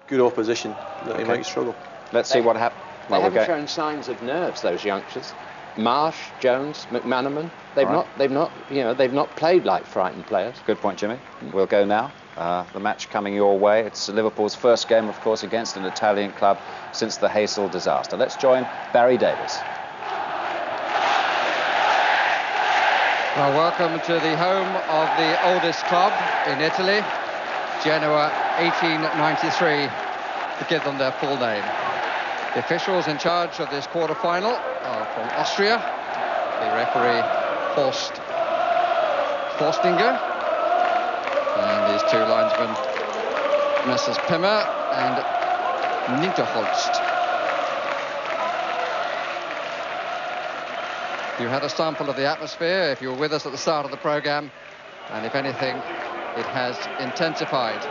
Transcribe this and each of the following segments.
Good opposition that he might struggle. Let's see what happens. They haven't shown signs of nerves, those youngsters. Marsh, Jones, McManaman. They've not played like frightened players. Good point, Jimmy. We'll go now. The match coming your way. It's Liverpool's first game, of course, against an Italian club since the Hazel disaster. Let's join Barry Davies. Well, welcome to the home of the oldest club in Italy, Genoa, 1893, to give them their full name. The officials in charge of this quarter-final are from Austria. The referee, Forstinger. And these two linesmen, Messrs. Pimmer and Ninterholst. You had a sample of the atmosphere if you were with us at the start of the programme, and if anything, it has intensified.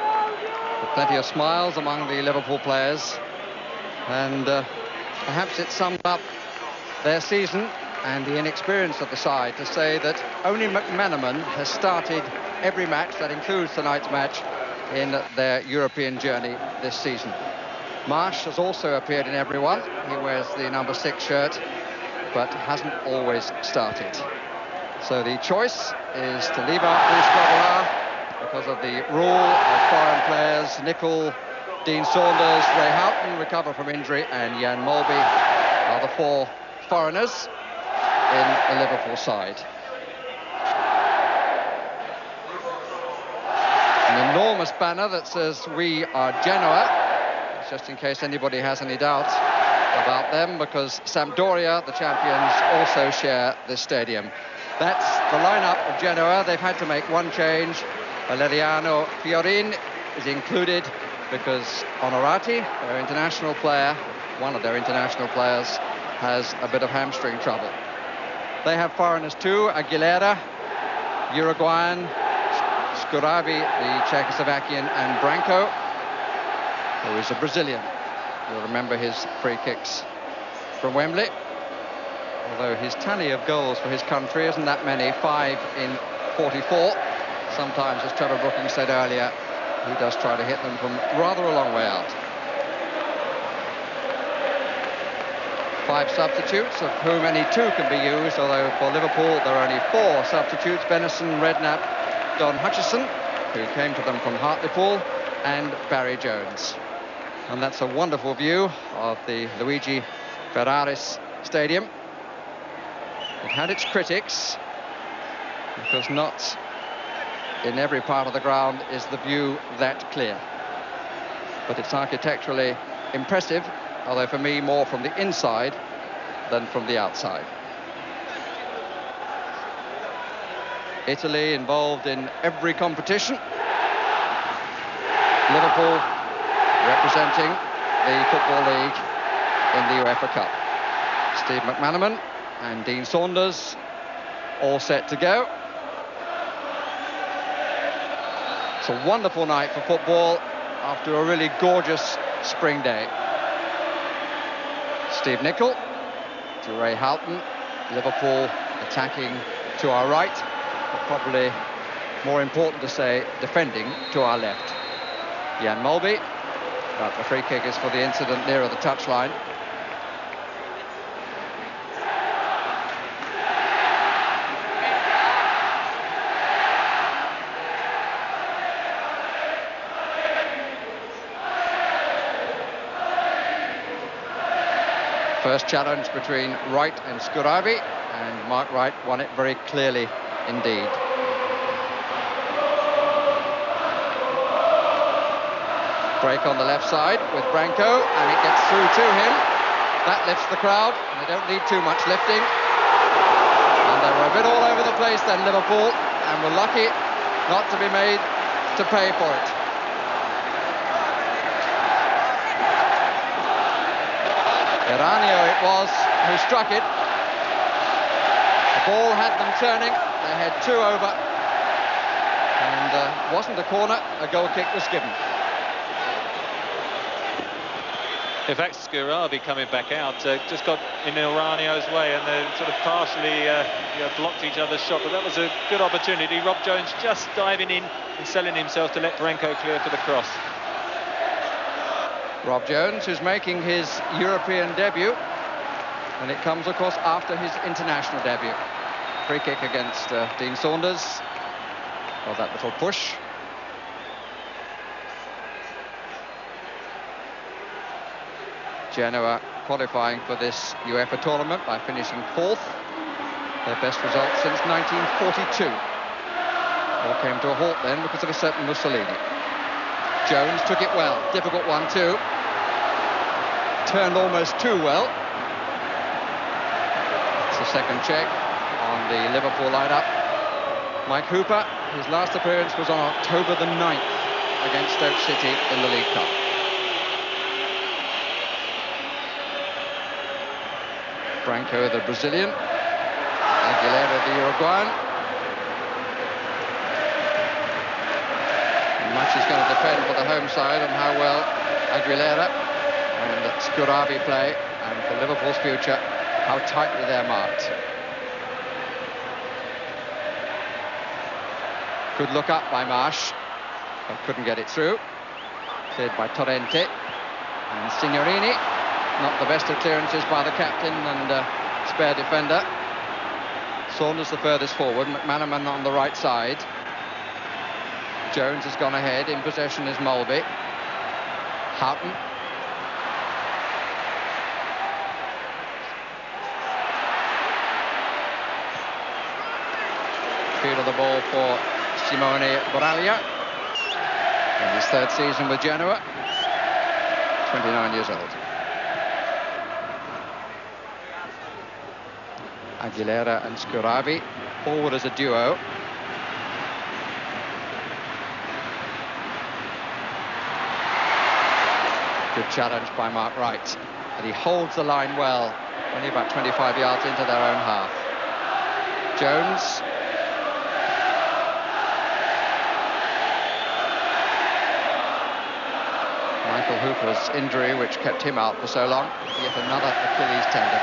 With plenty of smiles among the Liverpool players, and perhaps it summed up their season and the inexperience of the side to say that only McManaman has started every match, that includes tonight's match, in their European journey this season. Marsh has also appeared in every one. He wears the number 6 shirt, but hasn't always started. So the choice is to leave out the squad because of the rule of foreign players. Nicol, Dean Saunders, Ray Houghton recover from injury, and Jan Molby are the 4 foreigners in the Liverpool side. An enormous banner that says "We are Genoa," just in case anybody has any doubts about them, because Sampdoria, the champions, also share this stadium. That's the lineup of Genoa. They've had to make one change. Valeriano Fiorin is included because Onorati, their international player, one of their international players, has a bit of hamstring trouble. They have foreigners too: Aguilera, Uruguayan, Scurabi, the Czechoslovakian, and Branco, who is a Brazilian. You'll remember his free kicks from Wembley. Although his tally of goals for his country isn't that many, 5 in 44. Sometimes, as Trevor Brookings said earlier, he does try to hit them from rather a long way out. 5 substitutes, of whom only 2 can be used, although for Liverpool there are only 4 substitutes: Benison, Redknapp, Don Hutchison, who came to them from Hartlepool, and Barry Jones. And that's a wonderful view of the Luigi Ferraris Stadium. It had its critics, because not in every part of the ground is the view that clear. But it's architecturally impressive, although for me more from the inside than from the outside. Italy involved in every competition. Liverpool representing the Football League in the UEFA Cup. Steve McManaman and Dean Saunders all set to go. It's a wonderful night for football after a really gorgeous spring day. Steve Nicol to Ray Houghton, Liverpool attacking to our right, but probably more important to say defending to our left. Jan Molby, but the free kick is for the incident nearer the touchline. First challenge between Wright and Scurabi, and Mark Wright won it very clearly indeed. Break on the left side with Branco, and it gets through to him. That lifts the crowd, and they don't need too much lifting. And they were a bit all over the place then, Liverpool, and were lucky not to be made to pay for it. Eranio it was who struck it. The ball had them turning. They had 2 over, and wasn't a corner. A goal kick was given. In fact, Scurabi coming back out just got in Eranio's way, and they sort of partially blocked each other's shot, but that was a good opportunity. Rob Jones just diving in and selling himself to let Branco clear for the cross. Rob Jones, who's making his European debut, and it comes, of course, after his international debut. Free kick against Dean Saunders. Well, that little push. Genoa qualifying for this UEFA tournament by finishing 4th. Their best result since 1942. All came to a halt then because of a certain Mussolini. Jones took it well. Difficult one too. Turned almost too well. It's the second check on the Liverpool lineup. Mike Hooper, his last appearance was on October the 9th against Stoke City in the League Cup. Branco, the Brazilian. Aguilera, the Uruguayan. Much is going to depend for the home side on how well Aguilera and Scurabi play, and for Liverpool's future, how tightly they're marked. Good look up by Marsh, but couldn't get it through. Cleared by Torrente and Signorini. Not the best of clearances by the captain and spare defender. Saunders the furthest forward, McManaman on the right side. Jones has gone ahead. In possession is Mulvey. Houghton. Field of the ball for Simone Boraglia. In his 3rd season with Genoa. 29 years old. Aguilera and Scurabi forward as a duo. Good challenge by Mark Wright, and he holds the line well, only about 25 yards into their own half. Jones. Michael Hooper's injury, which kept him out for so long, yet another Achilles tendon.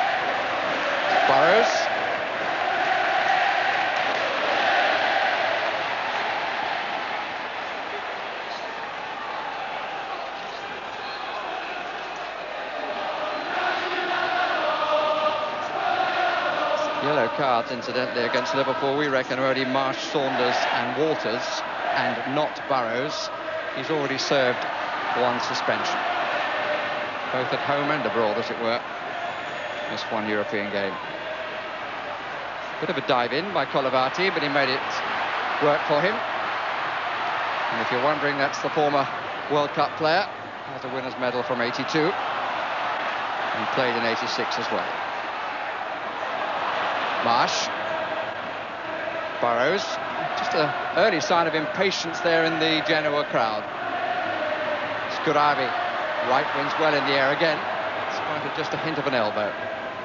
Burrows. Yellow cards, incidentally, against Liverpool. We reckon already Marsh, Saunders and Walters, and not Burrows. He's already served 1 suspension, both at home and abroad, as it were. Missed 1 European game. Bit of a dive in by Colavati, but he made it work for him. And if you're wondering, that's the former World Cup player. Has a winner's medal from '82 and played in '86 as well. Marsh. Burrows. Just an early sign of impatience there in the Genoa crowd. Scurabi. Right wins well in the air again. Spite of just a hint of an elbow.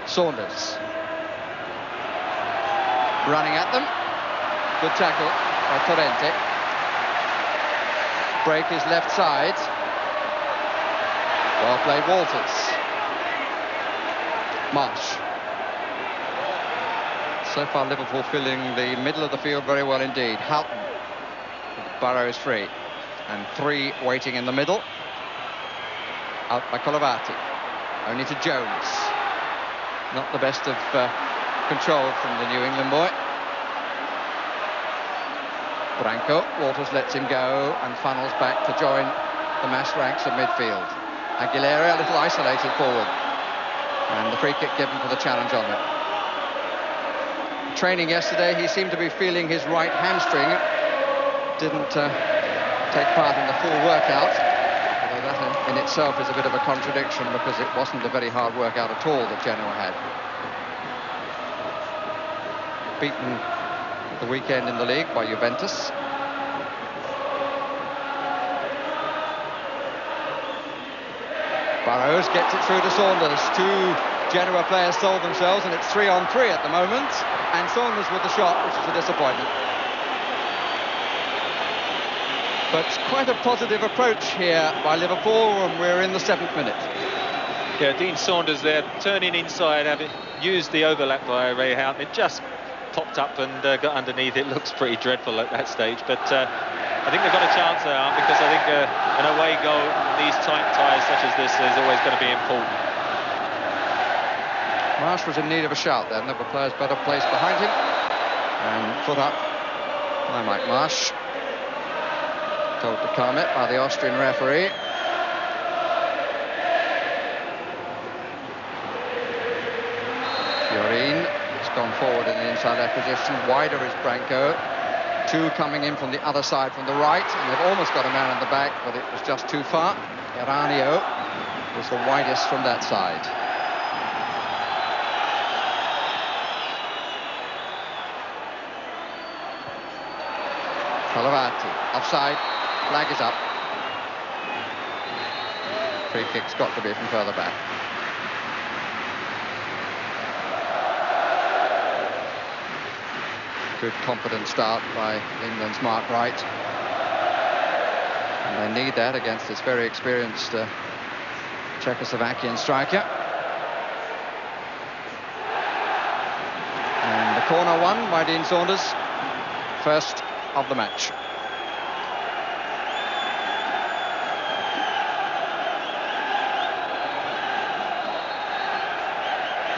Saunders. Running at them. Good tackle by Torrente. Break his left side. Well played, Walters. Marsh. So far Liverpool filling the middle of the field very well indeed. Houghton. Burrows free. And 3 waiting in the middle. Out by Colavati. Only to Jones. Not the best of control from the New England boy. Branco. Walters lets him go and funnels back to join the massed ranks of midfield. Aguilera a little isolated forward. And the free kick given for the challenge on it. Training yesterday, he seemed to be feeling his right hamstring. Didn't take part in the full workout. Although that in itself is a bit of a contradiction, because it wasn't a very hard workout at all that Genoa had. Beaten the weekend in the league by Juventus. Burrows gets it through to Saunders. 2 Genoa players sold themselves, and it's 3-on-3 at the moment. And Saunders with the shot, which is a disappointment. But quite a positive approach here by Liverpool, and we're in the 7th minute. Yeah, Dean Saunders there, turning inside, having used the overlap by Ray Houghton. It just popped up and got underneath. It looks pretty dreadful at that stage, but I think they've got a chance there, because I think an away goal in these tight ties such as this is always going to be important. Marsh was in need of a shout there. Another player's better placed behind him. And put up by Mike Marsh. Told to calm it by the Austrian referee. Fiorin has gone forward in the inside left position. Wider is Branco. Two coming in from the other side, from the right, and they've almost got a man in the back, but it was just too far. Eranio was the widest from that side. Calavati, offside, flag is up. Free kick's got to be from further back. Good confident start by England's Mark Wright. And they need that against this very experienced Czechoslovakian striker. And the corner won by Dean Saunders, first of the match.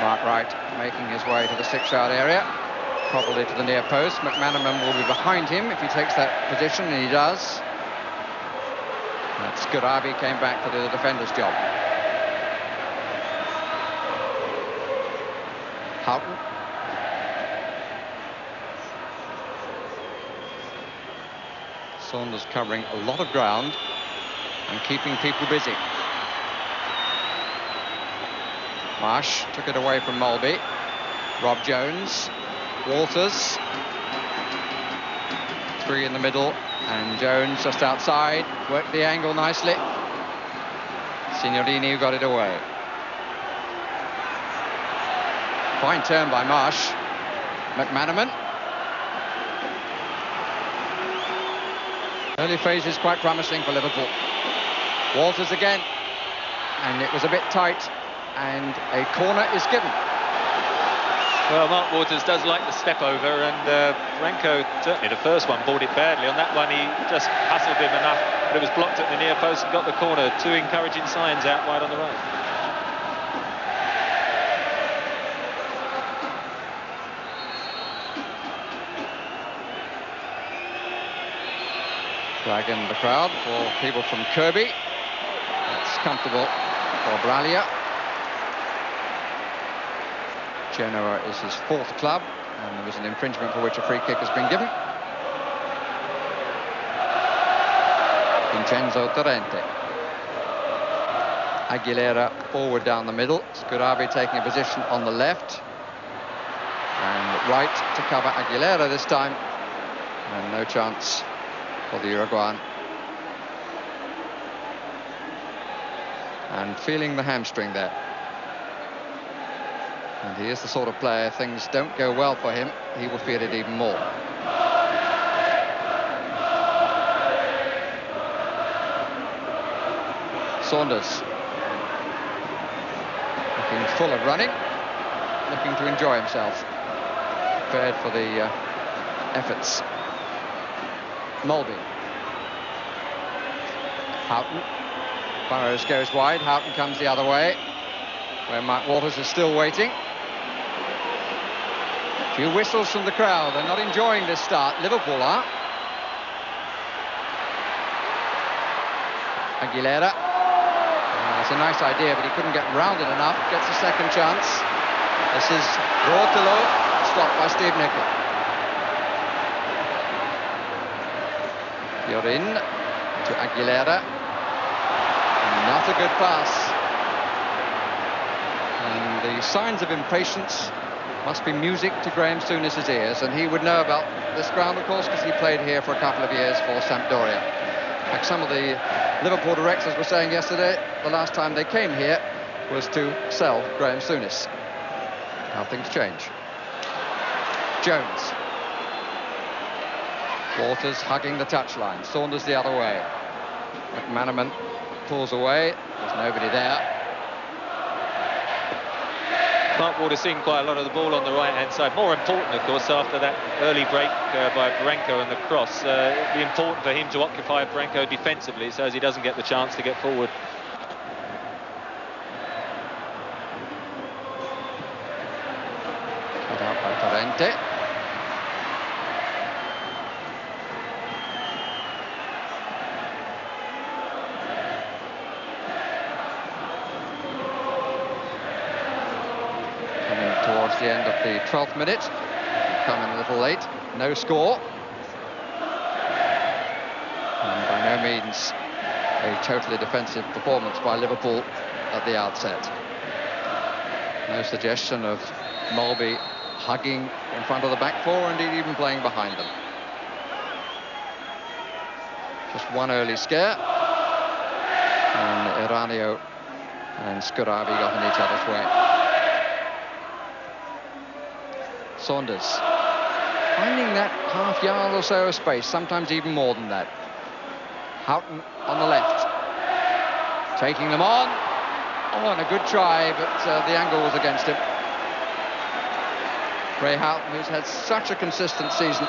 Mark Wright making his way to the 6-yard area, probably to the near post. McManaman will be behind him if he takes that position, and he does. Skurabi came back to do the defender's job. Houghton. Saunders covering a lot of ground and keeping people busy. Marsh took it away from Mulby. Rob Jones. Walters. Three in the middle. And Jones just outside. Worked the angle nicely. Signorini got it away. Fine turn by Marsh. McManaman. Early phases quite promising for Liverpool. Walters again. And it was a bit tight. And a corner is given. Well, Mark Waters does like the step over, and Branco, certainly the first one, bought it badly. On that one, he just hustled him enough, but it was blocked at the near post and got the corner. Two encouraging signs out wide on the right. Flag in the crowd for people from Kirby. It's comfortable for Bralia. Genoa is his fourth club, and there was an infringement for which a free kick has been given. Vincenzo Torrente. Aguilera forward down the middle. Skurabi taking a position on the left. And right to cover Aguilera this time. And no chance for the Uruguayan. And feeling the hamstring there. And he is the sort of player, if things don't go well for him, he will feel it even more. Saunders. Looking full of running. Looking to enjoy himself. Prepared for the efforts. Mulby. Houghton. Burrows goes wide. Houghton comes the other way, where Mark Waters is still waiting. A few whistles from the crowd. They're not enjoying this start. Liverpool are. Aguilera. It's a nice idea, but he couldn't get round it enough. Gets a second chance. This is brought to low. Stopped by Steve Nicol. Fiorin to Aguilera. Not a good pass. And the signs of impatience must be music to Graham Souness's ears, and he would know about this ground, of course, because he played here for a couple of years for Sampdoria. Like some of the Liverpool directors were saying yesterday, the last time they came here was to sell Graham Souness. How things change. Jones. Walters hugging the touchline. Saunders the other way. McManaman pulls away. There's nobody there. Mark Ward has seen quite a lot of the ball on the right-hand side. More important, of course, after that early break by Branco and the cross. It'd be important for him to occupy Branco defensively so as he doesn't get the chance to get forward. Cut out by Torrente. Towards the end of the 12th minute, come in a little late, no score, and by no means a totally defensive performance by Liverpool at the outset. No suggestion of Mulby hugging in front of the back four, indeed even playing behind them. Just one early scare, and Eranio and Scuravi got in each other's way. Saunders finding that half yard or so of space, sometimes even more than that. Houghton on the left, taking them on. Oh, and a good try, but the angle was against him. Ray Houghton, who's had such a consistent season,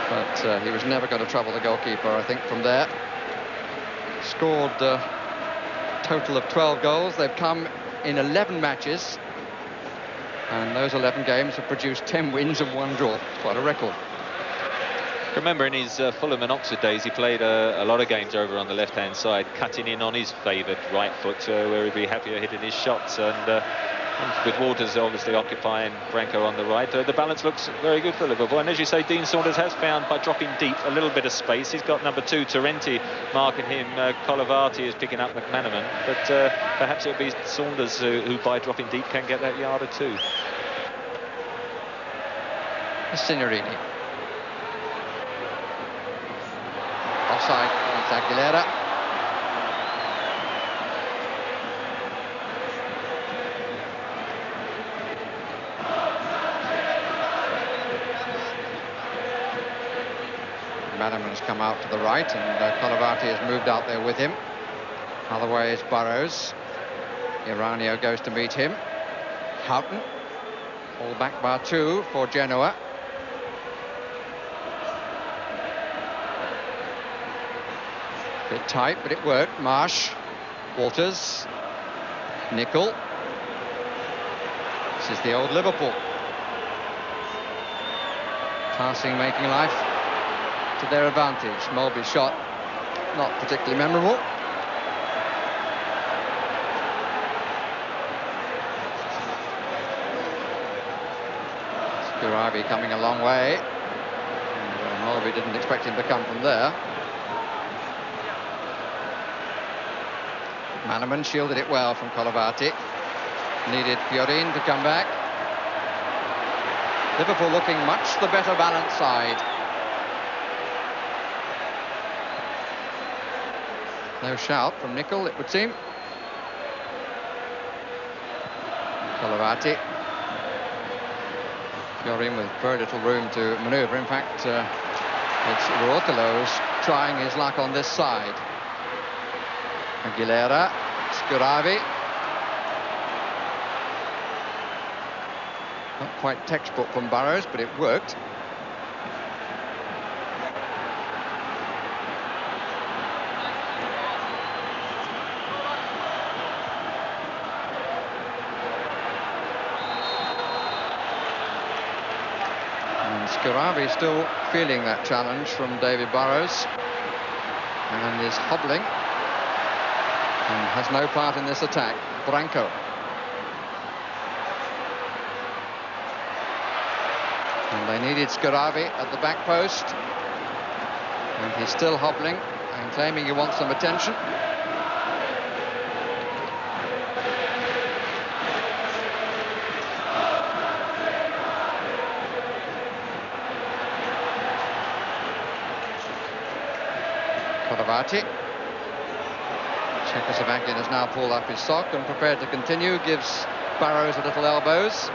but he was never going to trouble the goalkeeper, I think, from there. Scored a total of 12 goals. They've come in 11 matches, and those 11 games have produced 10 wins and 1 draw. Quite a record. Remember, in his Fulham and Oxford days, he played a lot of games over on the left-hand side, cutting in on his favoured right foot, where he'd be happier hitting his shots. And with Waters obviously occupying Branco on the right, the balance looks very good for Liverpool. And as you say, Dean Saunders has found, by dropping deep, a little bit of space. He's got number 2, Torrente, marking him. Colavati is picking up McManaman. But perhaps it'll be Saunders who, by dropping deep, can get that yard or two. Signorini. Offside against Aguilera. Manaman has come out to the right, and Colavati has moved out there with him. Other way is Burrows. Eranio goes to meet him. Houghton, all back bar 2 for Genoa. Bit tight, but it worked. Marsh, Waters, Nicol. This is the old Liverpool. Passing, making life to their advantage. Mulby's shot, not particularly memorable. Scuravi coming a long way. And, Mulby didn't expect him to come from there. Manaman shielded it well from Colavati. Needed Fiorin to come back. Liverpool looking much the better balanced side. No shout from Nicol, it would seem. Colavati. Fiorin with very little room to manoeuvre. In fact, it's Ruotolo's trying his luck on this side. Aguilera, Scuravi. Not quite textbook from Burrows, but it worked. And Scuravi still feeling that challenge from David Burrows, and is hobbling. And has no part in this attack. Branco. And they needed Scuravi at the back post. And he's still hobbling and claiming he wants some attention. Colavati. Czechoslovakian has now pulled up his sock and prepared to continue, gives Burrows a little elbows.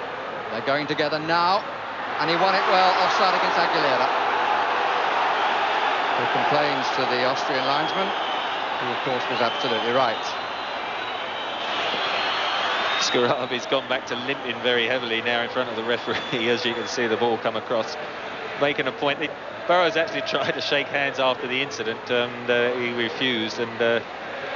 They're going together now, and he won it well, offside against Aguilera, who complains to the Austrian linesman, who of course was absolutely right. Scarabi's gone back to limping very heavily now in front of the referee, as you can see the ball come across, making a point. Burrows actually tried to shake hands after the incident, and he refused and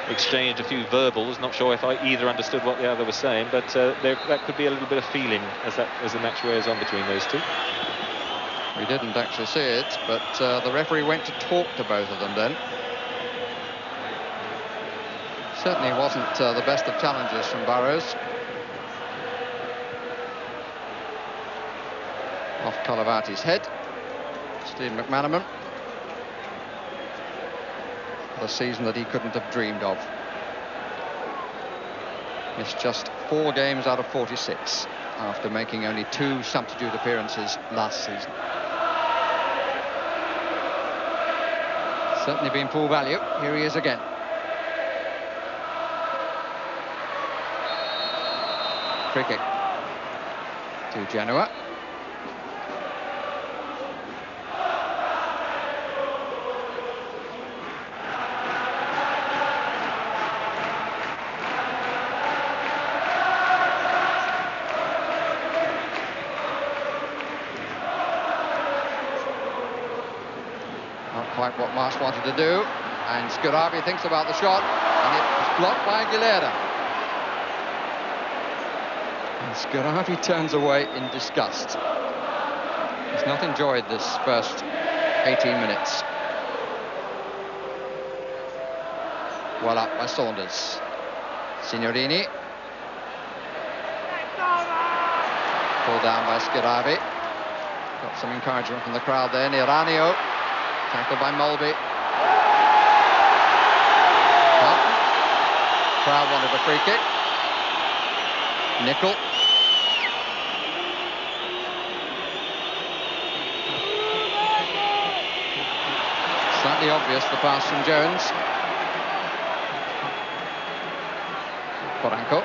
exchanged a few verbals. Not sure if either understood what the other was saying, but that could be a little bit of feeling as the match wears on between those two. We didn't actually see it, but the referee went to talk to both of them then. Certainly wasn't the best of challenges from Burrows. Off Colavati's head. Steve McManaman. A season that he couldn't have dreamed of. Missed just 4 games out of 46 after making only 2 substitute appearances last season. Certainly been full value. Here he is again. Free kick to Genoa. Quite what Marsh wanted to do, and Scarabi thinks about the shot, and it was blocked by Aguilera. And Scarabi turns away in disgust. He's not enjoyed this first 18 minutes. Well up by Saunders. Signorini. Pulled down by Scarabi. Got some encouragement from the crowd there. Niranio. Tackled by Mulby. Crowd wanted a free kick. Nickel. Slightly obvious, the pass from Jones. Poranko.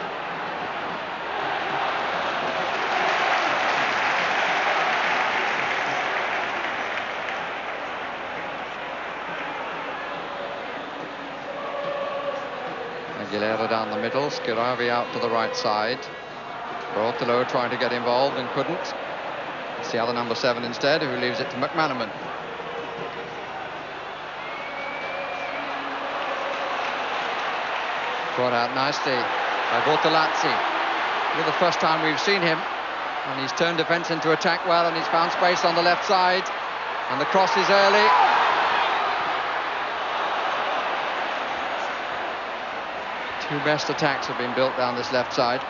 Aguilera down the middle, Scarabi out to the right side. Bortolo trying to get involved and couldn't. It's the other number 7 instead, who leaves it to McManaman. Brought out nicely by Bortolazzi. This is the first time we've seen him, and he's turned defence into attack well, and he's found space on the left side, and the cross is early. Two best attacks have been built down this left side.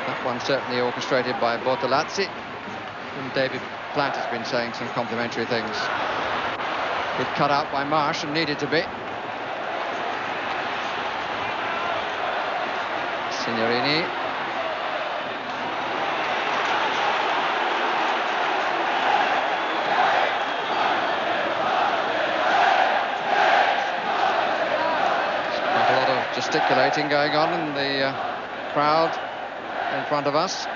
That one certainly orchestrated by Bortolazzi, and David Plant has been saying some complimentary things. Good cut out by Marsh, and needed to be. Signorini. Quite a lot of gesticulating going on in the crowd in front of us.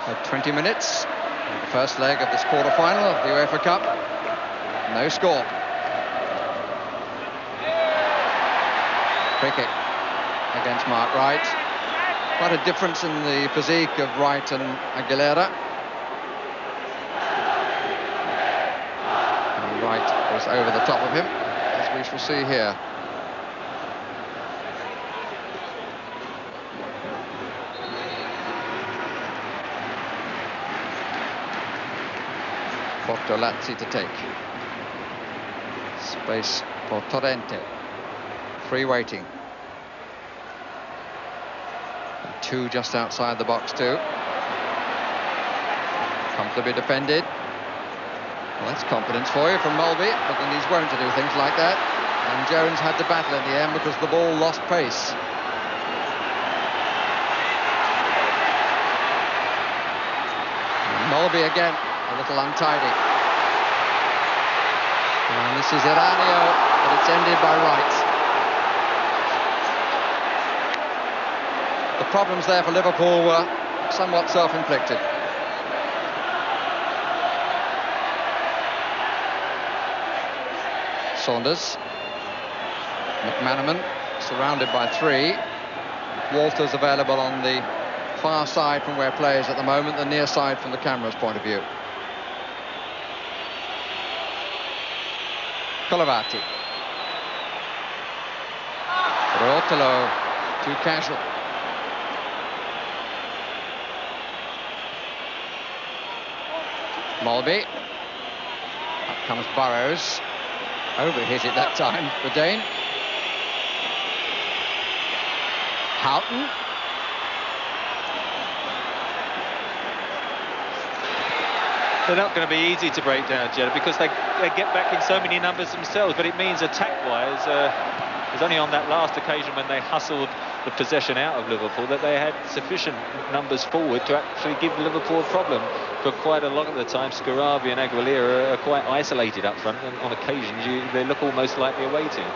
At 20 minutes. The first leg of this quarter-final of the UEFA Cup. No score. Free kick against Mark Wright. Quite a difference in the physique of Wright and Aguilera. And Wright was over the top of him, as we shall see here. Bortolazzi to take. Space for Torrente. Free waiting. And 2 just outside the box too. Comfortably defended. Well, that's confidence for you from Mulby, but then he's wont to do things like that. And Jones had to battle in the end because the ball lost pace. And Mulby again. A little untidy. And this is Iranio, but it's ended by Wright. The problems there for Liverpool were somewhat self-inflicted. Saunders. McManaman surrounded by three. Walters available on the far side from where play is at the moment, the near side from the camera's point of view. Colavati. Rotolo, too casual. Molby. Up comes Burrows. Overhit it that time for Dane. Houghton. They're not going to be easy to break down, Jeddah, because they get back in so many numbers themselves, but it means attack-wise, it was only on that last occasion when they hustled the possession out of Liverpool that they had sufficient numbers forward to actually give Liverpool a problem. For quite a lot of the time, Scarabi and Aguilera are quite isolated up front, and on occasions they look almost like the away team.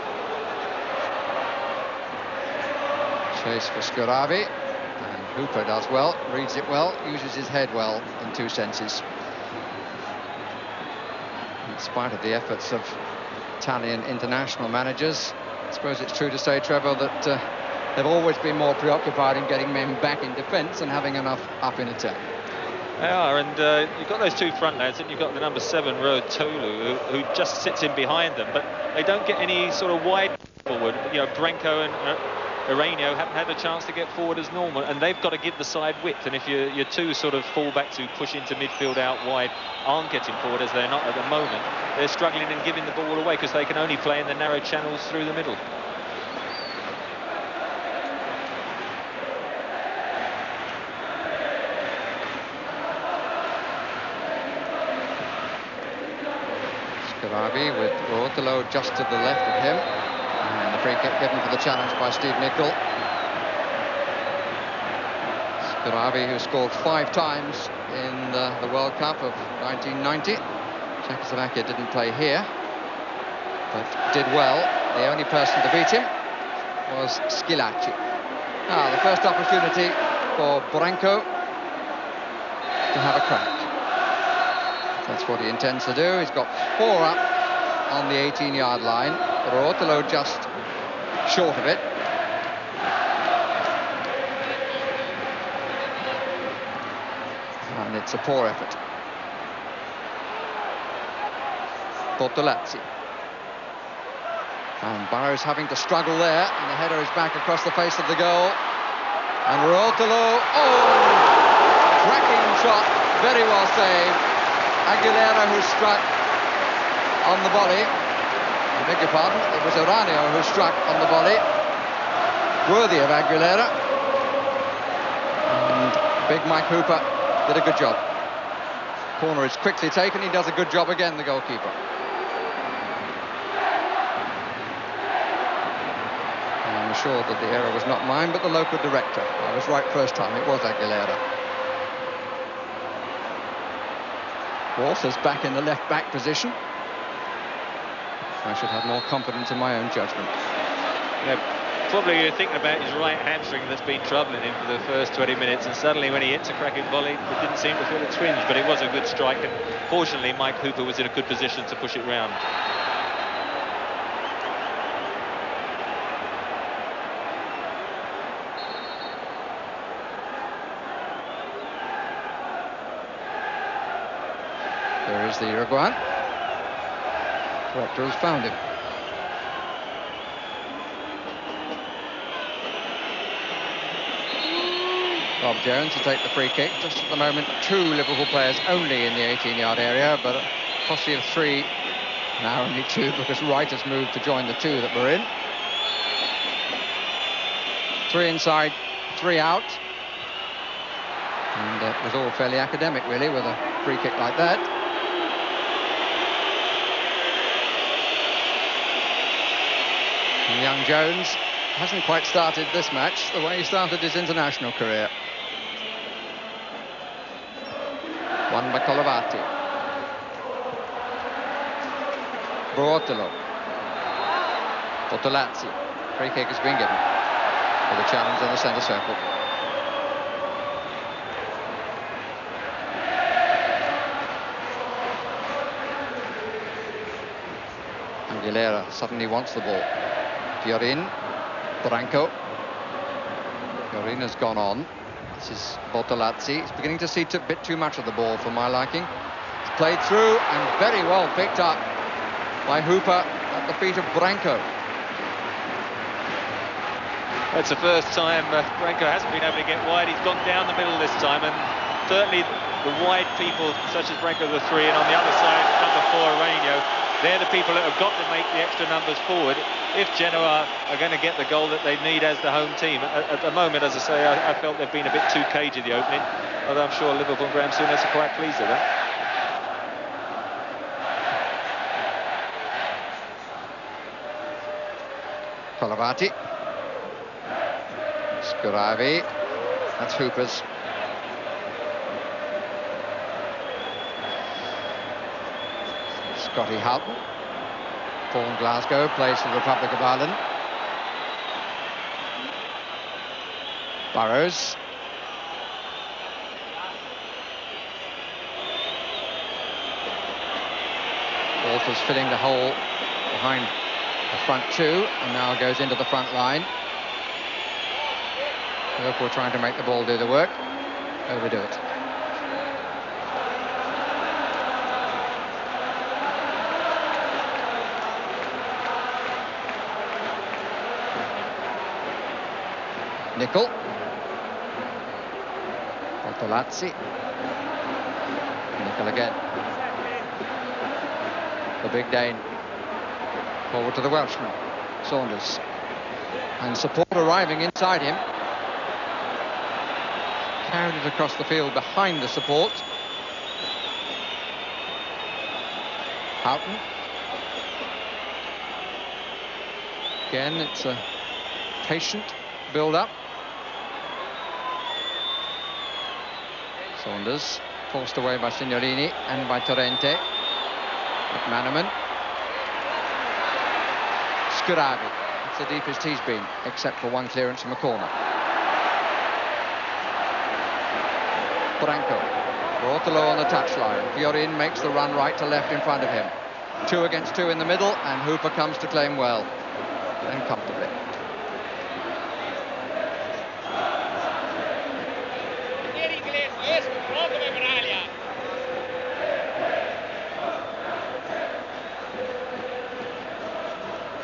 Chase for Scarabi, and Hooper does well, reads it well, uses his head well in two senses. In spite of the efforts of Italian international managers, I suppose it's true to say, Trevor, that they've always been more preoccupied in getting men back in defence and having enough up in attack. They are, and you've got those two front lads, and you've got the number 7, Road Tolu, who just sits in behind them, but they don't get any sort of wide forward. You know, Branco and Aranio haven't had a chance to get forward as normal, and they've got to give the side width. And if your two sort of full-backs who push into midfield out wide aren't getting forward, as they're not at the moment, they're struggling and giving the ball away because they can only play in the narrow channels through the middle. Scarabi with Rotolo just to the left of him. And the free kick given for the challenge by Steve Nicol. Scarabi, who scored 5 times in the World Cup of 1990. Czechoslovakia didn't play here, but did well. The only person to beat him was Schilacci. Now, the first opportunity for Branco to have a crack. That's what he intends to do. He's got 4 up on the 18-yard line. Rotolo just short of it. And it's a poor effort. Bortolazzi. And Burrows having to struggle there, and the header is back across the face of the goal. And Rotolo, cracking shot, very well saved. Aguilera, who struck on the volley. I beg your pardon, it was Aranio who struck on the volley. Worthy of Aguilera. And big Mike Hooper did a good job. Corner is quickly taken, he does a good job again, the goalkeeper. I'm sure that the error was not mine, but the local director. I was right first time, it was Aguilera. Walters back in the left-back position. I should have more confidence in my own judgment. Yeah, probably you're thinking about his right hamstring that's been troubling him for the first 20 minutes, and suddenly when he hits a cracking volley, it didn't seem to feel a twinge, but it was a good strike, and fortunately Mike Hooper was in a good position to push it round. There is the Uruguayan. Director has found him. Rob Jones to take the free kick. Just at the moment, 2 Liverpool players only in the 18-yard area, but possibly of 3. Now only 2 because Wright has moved to join the 2 that were in. 3 inside, 3 out. And it was all fairly academic, really, with a free kick like that. And young Jones hasn't quite started this match the way he started his international career. Won by Colavati. Bortolo. Bortolazzi. Free kick has been given for the challenge in the centre circle. Aguilera suddenly wants the ball. Fiorin, Branco. Fiorin has gone on. This is Bortolazzi. He's beginning to see a bit too much of the ball for my liking. It's played through and very well picked up by Hooper at the feet of Branco. It's the first time Branco hasn't been able to get wide. He's gone down the middle this time, and certainly the wide people, such as Branco the 3, and on the other side, number 4, Aranio, they're the people that have got to make the extra numbers forward if Genoa are going to get the goal that they need as the home team. At the moment, as I say, I felt they've been a bit too cagey the opening, although I'm sure Liverpool and Graham Souness are quite pleased with that. Colavati. Scuravi. That's Hooper's. Scotty Houghton. Paul Glasgow plays for the Republic of Ireland. Burrows. Walters filling the hole behind the front two, and now goes into the front line. Liverpool trying to make the ball do the work. Overdo it. Nickel. Bortolazzi. Nickel again. The big Dane. Forward to the Welshman. Saunders. And support arriving inside him. Carried it across the field behind the support. Houghton. Again, it's a patient build-up. Saunders forced away by Signorini and by Torrente. McManaman. Scuravi. It's the deepest he's been, except for one clearance from a corner. Branco. Bortolo on the touchline. Fiorin makes the run right to left in front of him. 2 against 2 in the middle, and Hooper comes to claim well and comfortably.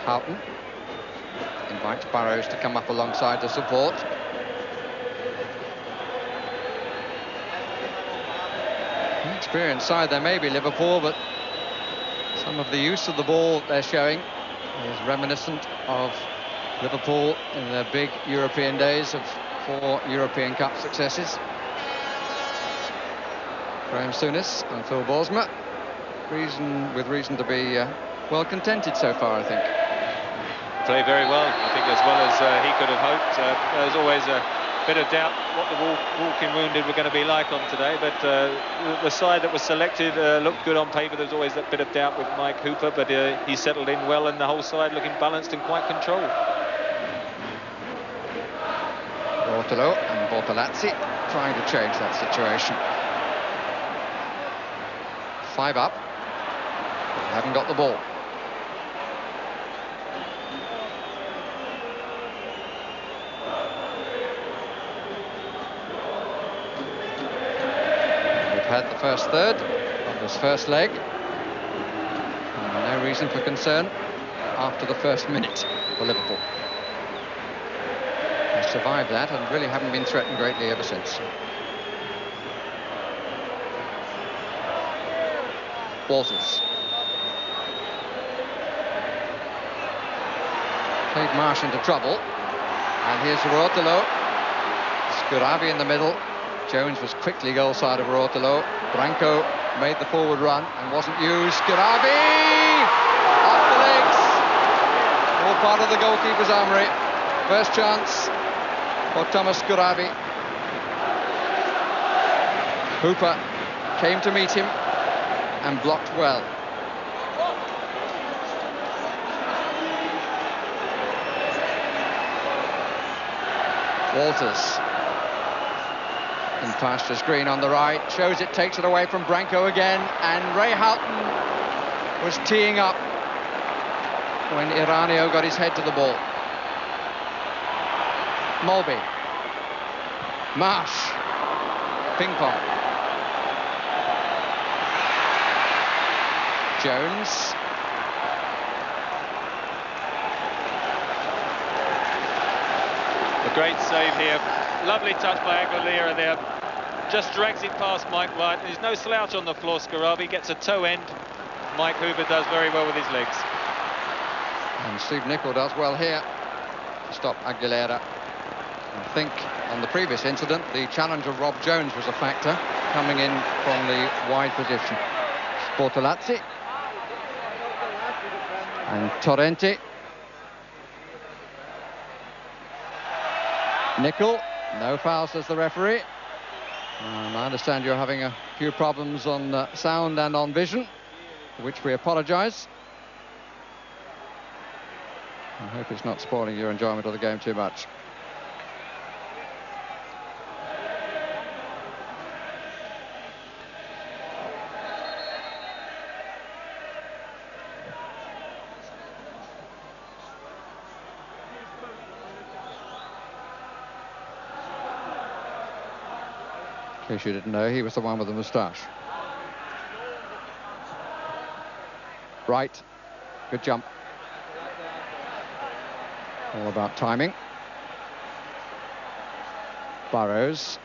Houghton invites Burrows to come up alongside the support. An experienced side there may be, Liverpool, but some of the use of the ball they're showing is reminiscent of Liverpool in their big European days of 4 European Cup successes. Graham Souness and Phil Borsma, with reason to be well contented so far, I think. Played very well, I think, as well as he could have hoped. There's always a bit of doubt what the walking wounded were going to be like on today, but the side that was selected looked good on paper. There's always that bit of doubt with Mike Hooper, but he settled in well, and the whole side looking balanced and quite controlled. Bortolo and Bortolazzi trying to change that situation. 5 up. They haven't got the ball. Had the first third of this first leg, and no reason for concern after the first minute for Liverpool. They survived that and really haven't been threatened greatly ever since. Walters played Marsh into trouble, and here's Ruotolo. Scuravi in the middle. Jones was quickly goal side of Ruotolo. Branco made the forward run and wasn't used. Scuravi! Off the legs. All part of the goalkeeper's armoury. First chance for Thomas Scuravi. Hooper came to meet him and blocked well. Walters. And Pastures Green on the right, shows it, takes it away from Branco again, and Ray Houghton was teeing up when Iranio got his head to the ball. Mulby. Marsh. Ping pong. Jones. A great save here. Lovely touch by Aguilera there. Just drags it past Mike White. There's no slouch on the floor. Scarabi gets a toe end. Mike Hooper does very well with his legs. And Steve Nicol does well here to stop Aguilera. I think on the previous incident, the challenge of Rob Jones was a factor, coming in from the wide position. Sportolazzi. And Torrente. Nicol. No foul, says the referee. I understand you're having a few problems on sound and on vision, for which we apologise. I hope it's not spoiling your enjoyment of the game too much. In case you didn't know, he was the one with the moustache. Right. Good jump. All about timing. Burrows.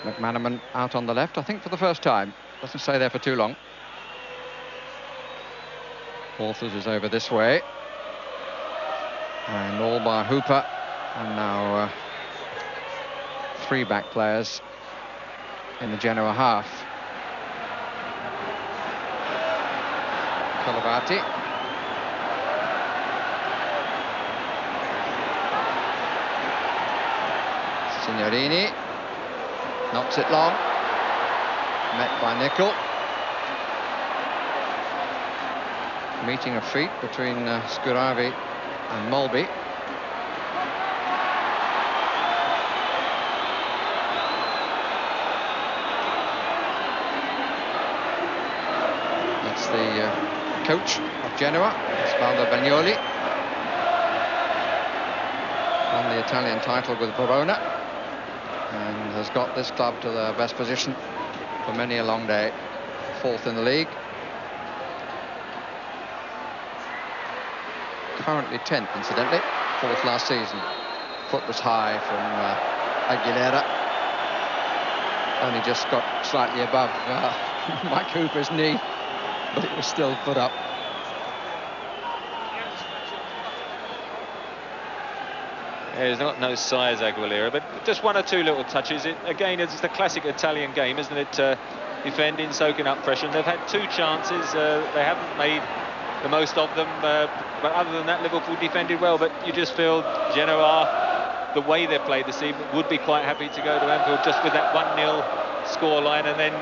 McManaman out on the left, I think for the first time. Doesn't stay there for too long. Walters is over this way. And all by Hooper. And now 3 back players in the Genoa half. Colavati. Signorini. Knocks it long. Met by Nicol. Meeting of feet between Scuravi and Mulby. That's the coach of Genoa, Osvaldo Bagnoli. Won the Italian title with Verona and has got this club to their best position for many a long day. 4th in the league. Currently 10th, incidentally. 4th last season. Foot was high from Aguilera. Only just got slightly above Mike Hooper's knee, but it was still put up. Yeah, he's got no size, Aguilera, but just 1 or 2 little touches. Again, it's the classic Italian game, isn't it? Defending, soaking up pressure. And they've had 2 chances. They haven't made the most of them, but other than that, Liverpool defended well. But you just feel Genoa, the way they've played this evening, would be quite happy to go to Anfield just with that 1-0 scoreline and then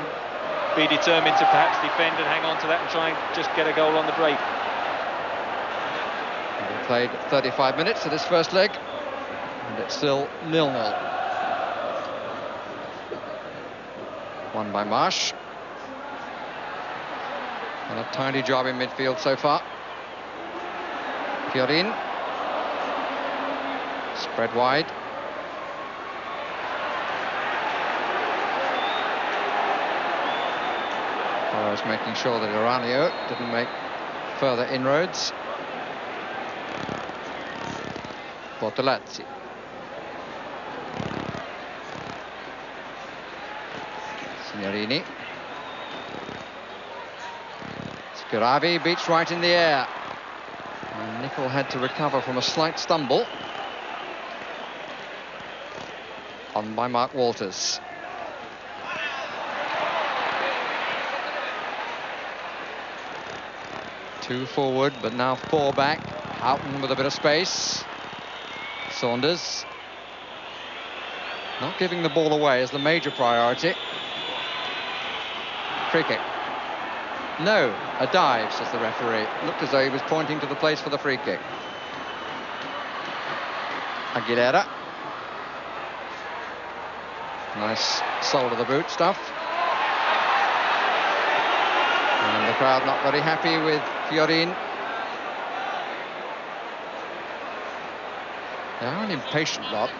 be determined to perhaps defend and hang on to that and try and just get a goal on the break. They played 35 minutes of this first leg, and it's still 0-0. Won by Marsh. And a tidy job in midfield so far. Fiorin. Spread wide. Burrows making sure that Iranio didn't make further inroads. Bortolazzi. Signorini. Scuravi beats right in the air. And Nicol had to recover from a slight stumble. On by Mark Walters. Two forward, but now 4 back. Houghton with a bit of space. Saunders. Not giving the ball away is the major priority. Free kick. No, a dive, says the referee. Looked as though he was pointing to the place for the free kick. Aguilera. Nice sole of the boot stuff. And the crowd not very happy with Fiorin. They are an impatient lot.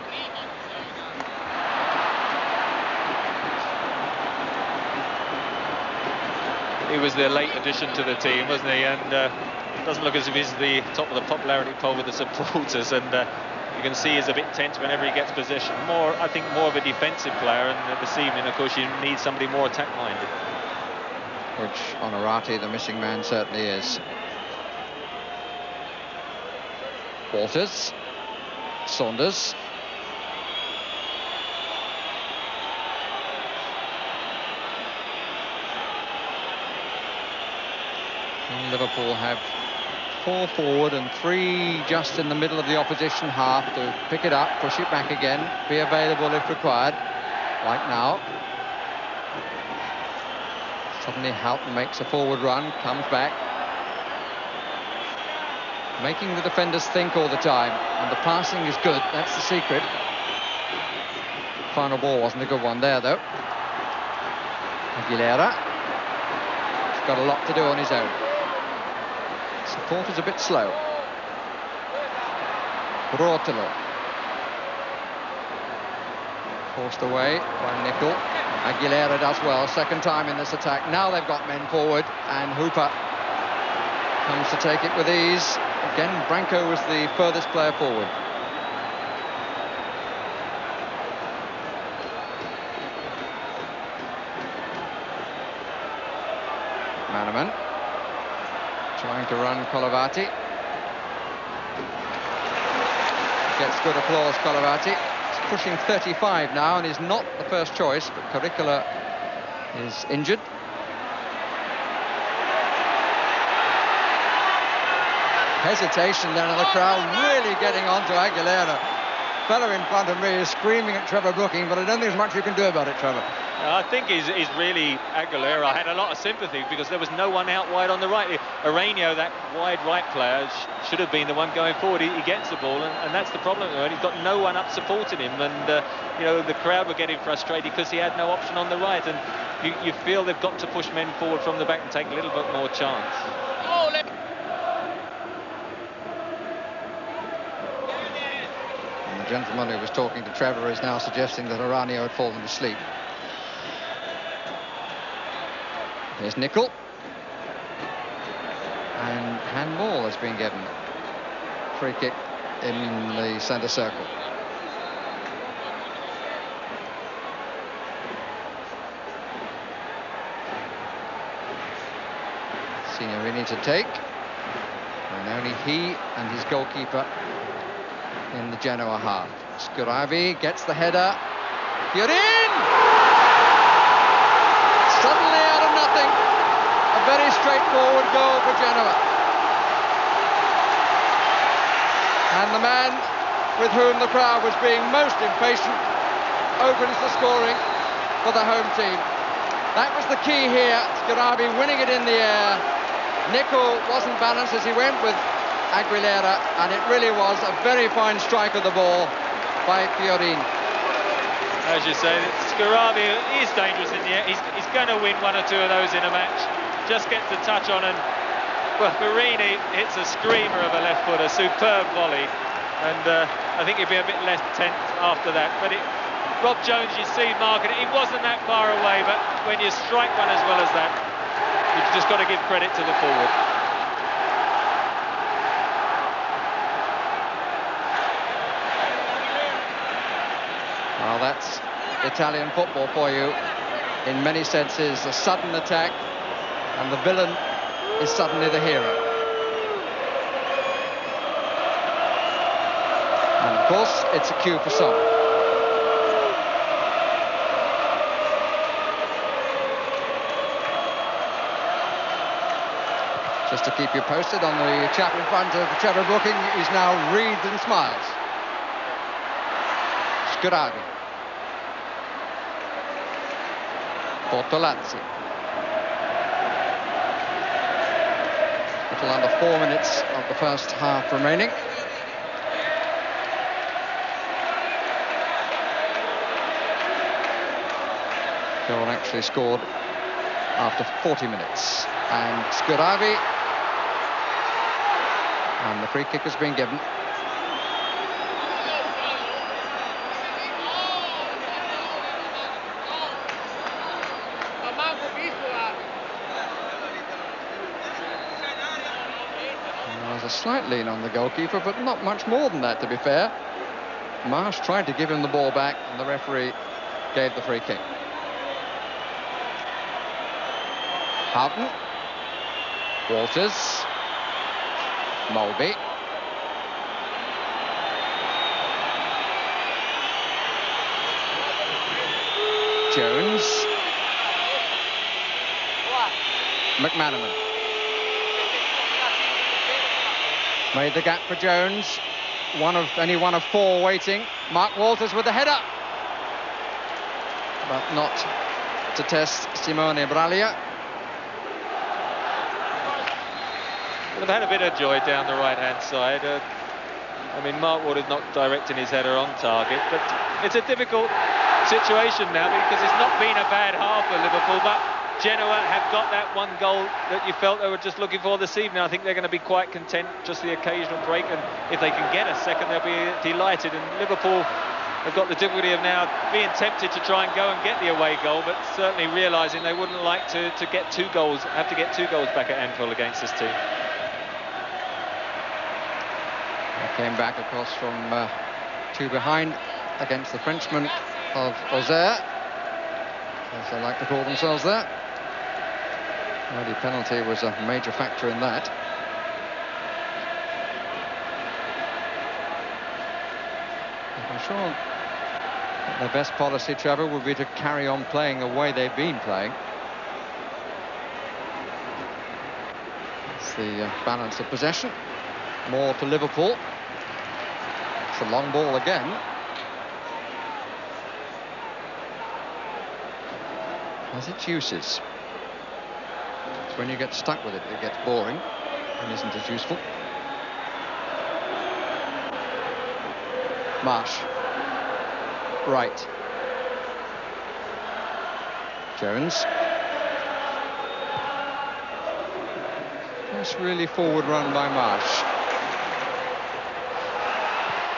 He was the late addition to the team, wasn't he? And it doesn't look as if he's the top of the popularity poll with the supporters. And you can see he's a bit tense whenever he gets possession. I think more of a defensive player. And this evening, of course, you need somebody more attack-minded. Which Onorati, the missing man, certainly is. Walters. Saunders. And Liverpool have 4 forward and 3 just in the middle of the opposition half to pick it up, push it back again, be available if required, like now. Suddenly Houghton makes a forward run, comes back, making the defenders think all the time, and the passing is good. That's the secret. Final ball wasn't a good one there, though. Aguilera. He's got a lot to do on his own. Supporter's a bit slow. Rotolo. Forced away by Nicol. Aguilera does well. Second time in this attack. Now they've got men forward, and Hooper comes to take it with ease. Again, Branco was the furthest player forward. Manaman trying to run Colavati. Gets good applause, Colavati. He's pushing 35 now and is not the first choice, but Curricula is injured. Hesitation then of the crowd, really getting on to Aguilera. Fellow in front of me is screaming at Trevor Brooking, but I don't think there's much you can do about it, Trevor. I think he's really Aguilera. I had a lot of sympathy because there was no one out wide on the right. Aranio, that wide right player, should have been the one going forward. He gets the ball, and that's the problem. He's got no one up supporting him, and you know, the crowd were getting frustrated because he had no option on the right, and you feel they've got to push men forward from the back and take a little bit more chance. The gentleman who was talking to Trevor is now suggesting that Aranio had fallen asleep. Here's Nicol. And handball has been given. Free kick in the centre circle. Signorini to take. And only he and his goalkeeper in the Genoa half. Scuravi gets the header. Fiorin! Suddenly out of nothing, a very straightforward goal for Genoa. And the man with whom the crowd was being most impatient opens the scoring for the home team. That was the key here. Scuravi winning it in the air. Nicol wasn't balanced as he went with Aguilera, and it really was a very fine strike of the ball by Fiorin. As you say, Scuravi is dangerous in the air. He's going to win 1 or 2 of those in a match. Just gets the touch on, and well, Marini hits a screamer of a left foot, a superb volley, and I think he'd be a bit less tense after that. But Rob Jones, you see, marking it. He wasn't that far away, but when you strike one as well as that, you've just got to give credit to the forward. Well, that's Italian football for you. In many senses, a sudden attack, and the villain is suddenly the hero. And of course, it's a cue for song. Just to keep you posted on the chap in front of Trevor Brooking, he's now wreathed in smiles. Scuravi. Bortolazzi. Little under 4 minutes of the first half remaining. Goal actually scored after 40 minutes. And Skuravi. And the free kick has been given. There's a slight lean on the goalkeeper, but not much more than that, to be fair. Marsh tried to give him the ball back, and the referee gave the free kick. Houghton. Walters. Mulby. Jones. McManaman. Made the gap for Jones. Only one of four waiting. Mark Walters with the header. But not to test Simone Braglia. They've had a bit of joy down the right-hand side. I mean, Mark Walters not directing his header on target, but it's a difficult situation now because it's not been a bad half for Liverpool, but Genoa have got that one goal that you felt they were just looking for this evening. I think they're going to be quite content, just the occasional break, and if they can get a second, they'll be delighted. And Liverpool have got the difficulty of now being tempted to try and go and get the away goal, but certainly realising they wouldn't like to get 2 goals, have to get 2 goals back at Anfield against this team. They came back, of course, from 2 behind against the Frenchman of Auxerre, as they like to call themselves there. The penalty was a major factor in that. I'm sure that their best policy, Trevor, would be to carry on playing the way they've been playing. It's the balance of possession. More to Liverpool. It's a long ball again. Has its uses. It's when you get stuck with it, it gets boring and isn't as useful. Marsh. Right. Jones. Nice really forward run by Marsh.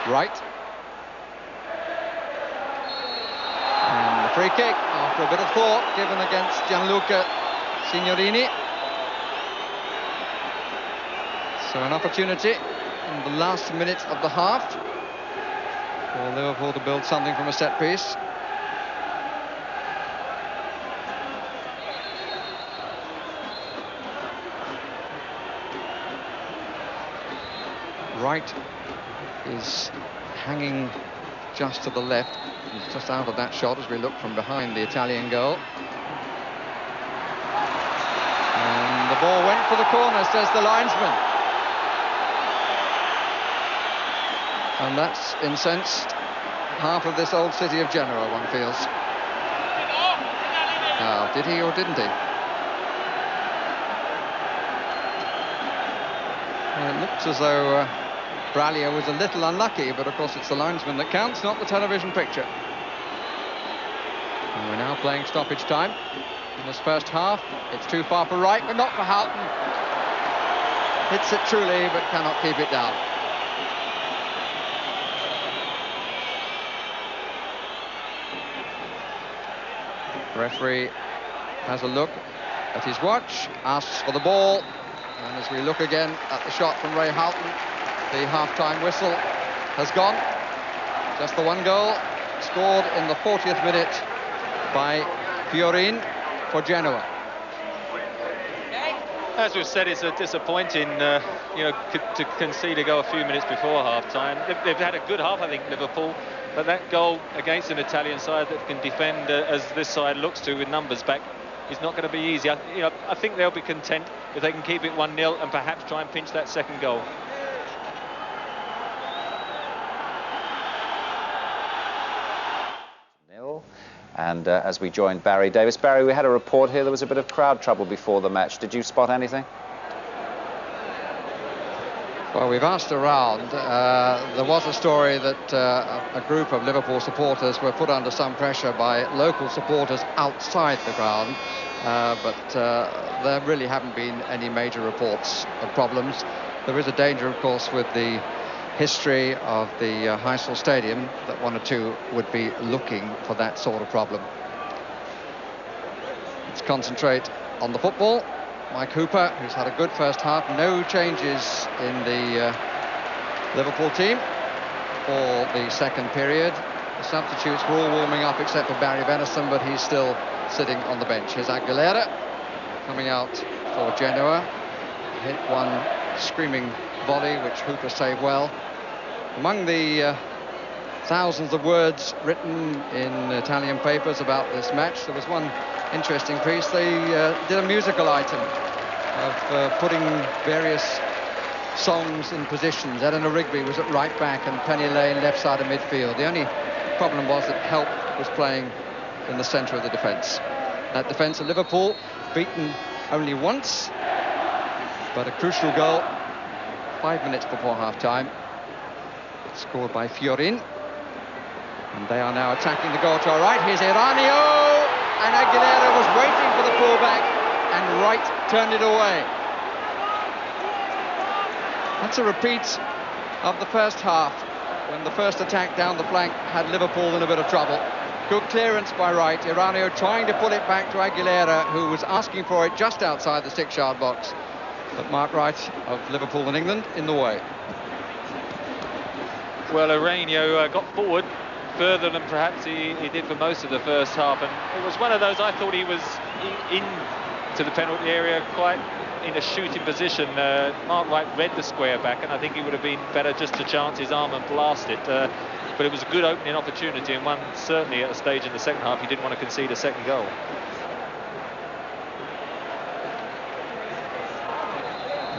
Right. And the free kick, after a bit of thought, given against Gianluca Signorini. So an opportunity in the last minute of the half for Liverpool to build something from a set piece. Right is hanging just to the left. He's just out of that shot as we look from behind the Italian goal. And the ball went for the corner, says the linesman. And that's incensed half of this old city of Genoa, one feels. Now, did he or didn't he? Well, it looks as though Braglia was a little unlucky, but of course it's the linesman that counts, not the television picture. And we're now playing stoppage time in this first half. It's too far for right, but not for Houghton. Hits it truly, but cannot keep it down. The referee has a look at his watch, asks for the ball, and as we look again at the shot from Ray Houghton, the half-time whistle has gone. Just the one goal, scored in the 40th minute by Fiorin for Genoa. As we've said, it's a disappointing, to concede a goal a few minutes before half-time. They've had a good half, I think, Liverpool, but that goal against an Italian side that can defend as this side looks to with numbers back is not going to be easy. I think they'll be content if they can keep it 1-0 and perhaps try and pinch that second goal. And as we join Barry Davis. Barry, we had a report here there was a bit of crowd trouble before the match. Did you spot anything? Well, we've asked around. There was a story that a group of Liverpool supporters were put under some pressure by local supporters outside the ground, but there really haven't been any major reports of problems. There is a danger, of course, with the history of the Heysel Stadium, that one or two would be looking for that sort of problem. Let's concentrate on the football. Mike Hooper, who's had a good first half. No changes in the Liverpool team for the second period. The substitutes were all warming up except for Barry Venison, but he's still sitting on the bench. Here's Aguilera coming out for Genoa. Hit one screaming volley, which Hooper saved well. Among the thousands of words written in Italian papers about this match, there was one interesting piece. They did a musical item of putting various songs in positions. Eleanor Rigby was at right back and Penny Lane left side of midfield. The only problem was that Help was playing in the centre of the defence. That defence of Liverpool, beaten only once, but a crucial goal 5 minutes before half-time. Scored by Fiorin. And they are now attacking the goal to our right. Here's Iranio! And Aguilera was waiting for the pullback, and Wright turned it away. That's a repeat of the first half, when the first attack down the flank had Liverpool in a bit of trouble. Good clearance by Wright. Iranio trying to pull it back to Aguilera, who was asking for it just outside the 6-yard box. But Mark Wright of Liverpool and England in the way. Well, Iranio got forward further than perhaps he did for most of the first half, and it was one of those, I thought he was into the penalty area quite in a shooting position. Mark Wright read the square back, and I think he would have been better just to chance his arm and blast it, but it was a good opening opportunity, and one certainly at a stage in the second half he didn't want to concede a second goal.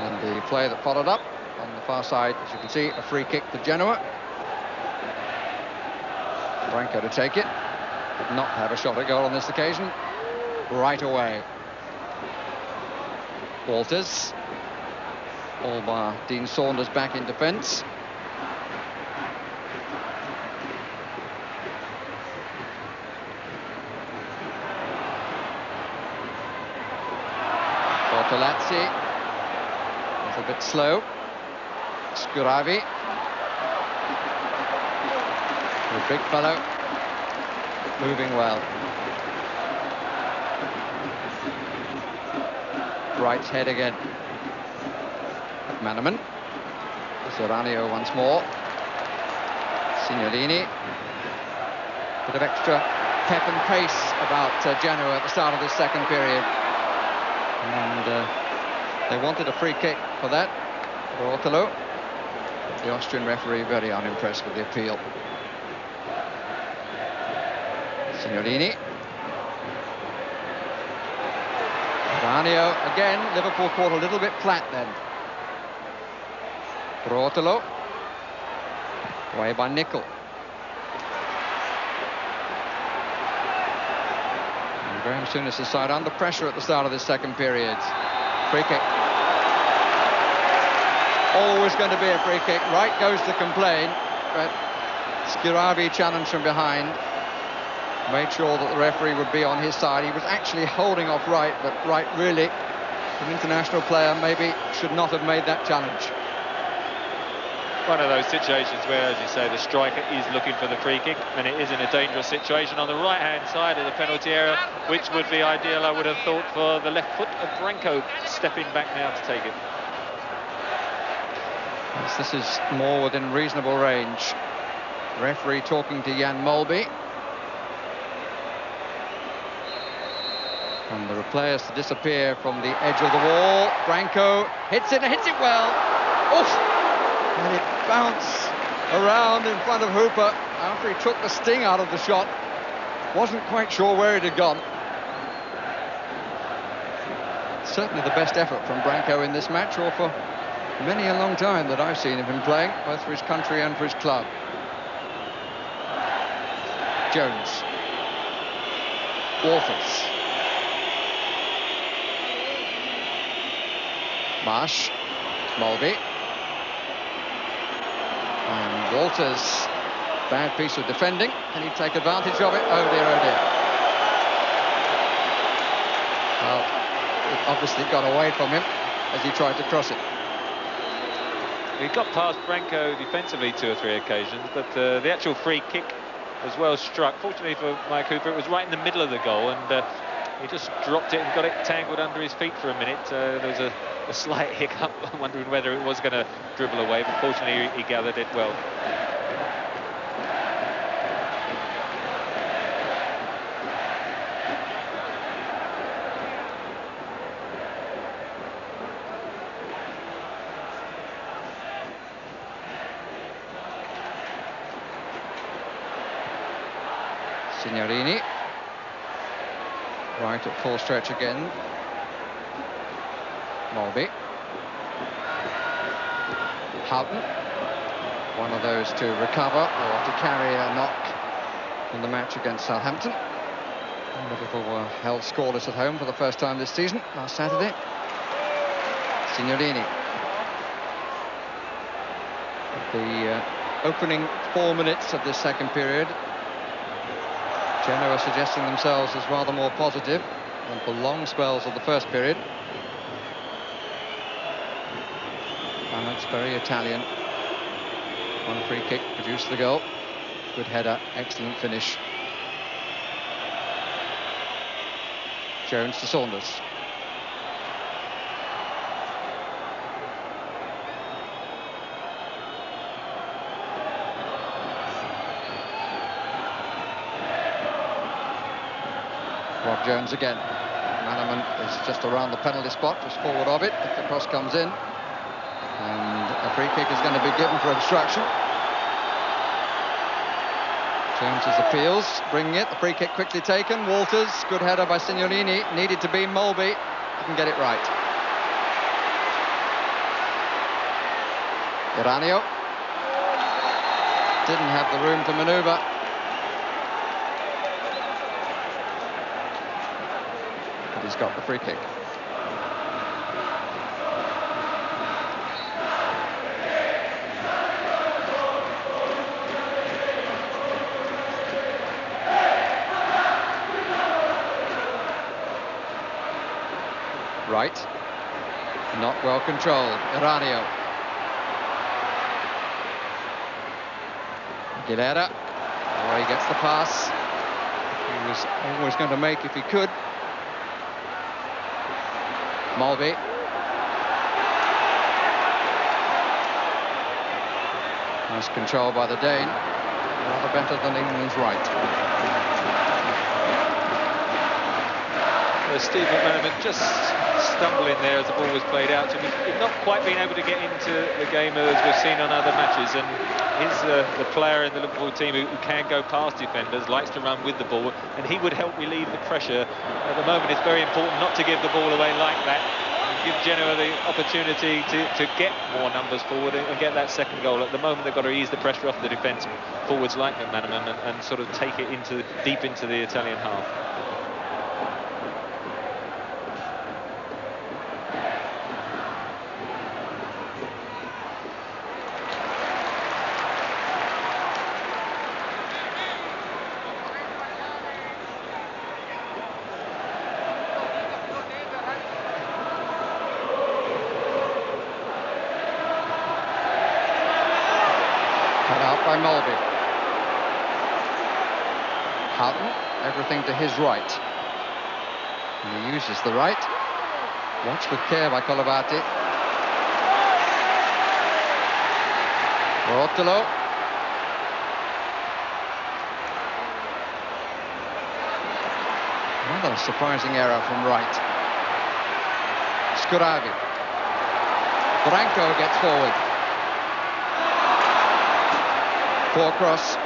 And the play that followed up on the far side, as you can see, a free kick to Genoa. Branco to take it. Did not have a shot at goal on this occasion. Right away. Walters. All bar Dean Saunders back in defence. Bortolazzi. A little bit slow. Scuravi. The big fellow, moving well. Wright's head again. McManaman. Serranio once more. Signorini. Bit of extra pep and pace about Genoa at the start of this second period. And they wanted a free kick for that, for Ortolo. The Austrian referee very unimpressed with the appeal. Signorini. Ranio again. Liverpool caught a little bit flat then. Ortolo. Away by Nickel. And Graham Souness' side under pressure at the start of this second period. Free kick. Always going to be a free kick. Wright goes to complain, but Scuravi challenged from behind. Made sure that the referee would be on his side. He was actually holding off Wright, but Wright really, an international player, maybe should not have made that challenge. One of those situations where, as you say, the striker is looking for the free kick, and it is in a dangerous situation on the right-hand side of the penalty area, which would be ideal, I would have thought, for the left foot of Branco, stepping back now to take it. Yes, this is more within reasonable range. Referee talking to Jan Molby. And there are players to disappear from the edge of the wall. Branco hits it and hits it well. Oof! And it bounced around in front of Hooper after he took the sting out of the shot. Wasn't quite sure where it had gone. Certainly the best effort from Branco in this match, or for many a long time that I've seen of him playing, both for his country and for his club. Jones. Walters. Marsh. Mulvey. Walters, bad piece of defending. Can he take advantage of it? Oh dear, oh dear. Well, it obviously got away from him as he tried to cross it. He got past Branco defensively 2 or 3 occasions, but the actual free kick was well struck. Fortunately for Mike Hooper, it was right in the middle of the goal, and he just dropped it and got it tangled under his feet for a minute. There was a slight hiccup, wondering whether it was going to dribble away, but fortunately he gathered it well. Signorini, right at full stretch again. Mulby. Houghton, one of those to recover or to carry a knock in the match against Southampton. Liverpool were held scoreless at home for the first time this season, last Saturday. Signorini. The opening 4 minutes of this second period, Genoa suggesting themselves as rather more positive than for long spells of the first period. And that's very Italian. One free kick produced the goal. Good header, excellent finish. Jones to Saunders. Rob Jones again. Manaman is just around the penalty spot, just forward of it, if the cross comes in. And a free kick is going to be given for obstruction. Jones's appeals, bringing it. The free kick quickly taken. Walters, good header by Signorini. Needed to be Mulby. Didn't get it right. Iranio. Didn't have the room to manoeuvre. But he's got the free kick. Right, not well controlled. Iranio. Aguilera, oh, he gets the pass. He was always going to make if he could. Mulby. Nice control by the Dane. Rather better than England's right. Steve McManaman just stumbling there as the ball was played out to him. He's not quite been able to get into the game as we've seen on other matches, and he's the player in the Liverpool team who can go past defenders, likes to run with the ball, and he would help relieve the pressure. At the moment it's very important not to give the ball away like that, and give Genoa the opportunity to get more numbers forward and get that second goal. At the moment they've got to ease the pressure off the defence forwards like McManaman and sort of take it deep into the Italian half. By Mulby. Houghton, everything to his right. And he uses the right. Watched with care by Colavati. Rotolo. Another surprising error from right. Scuravi. Branco gets forward. Poor cross.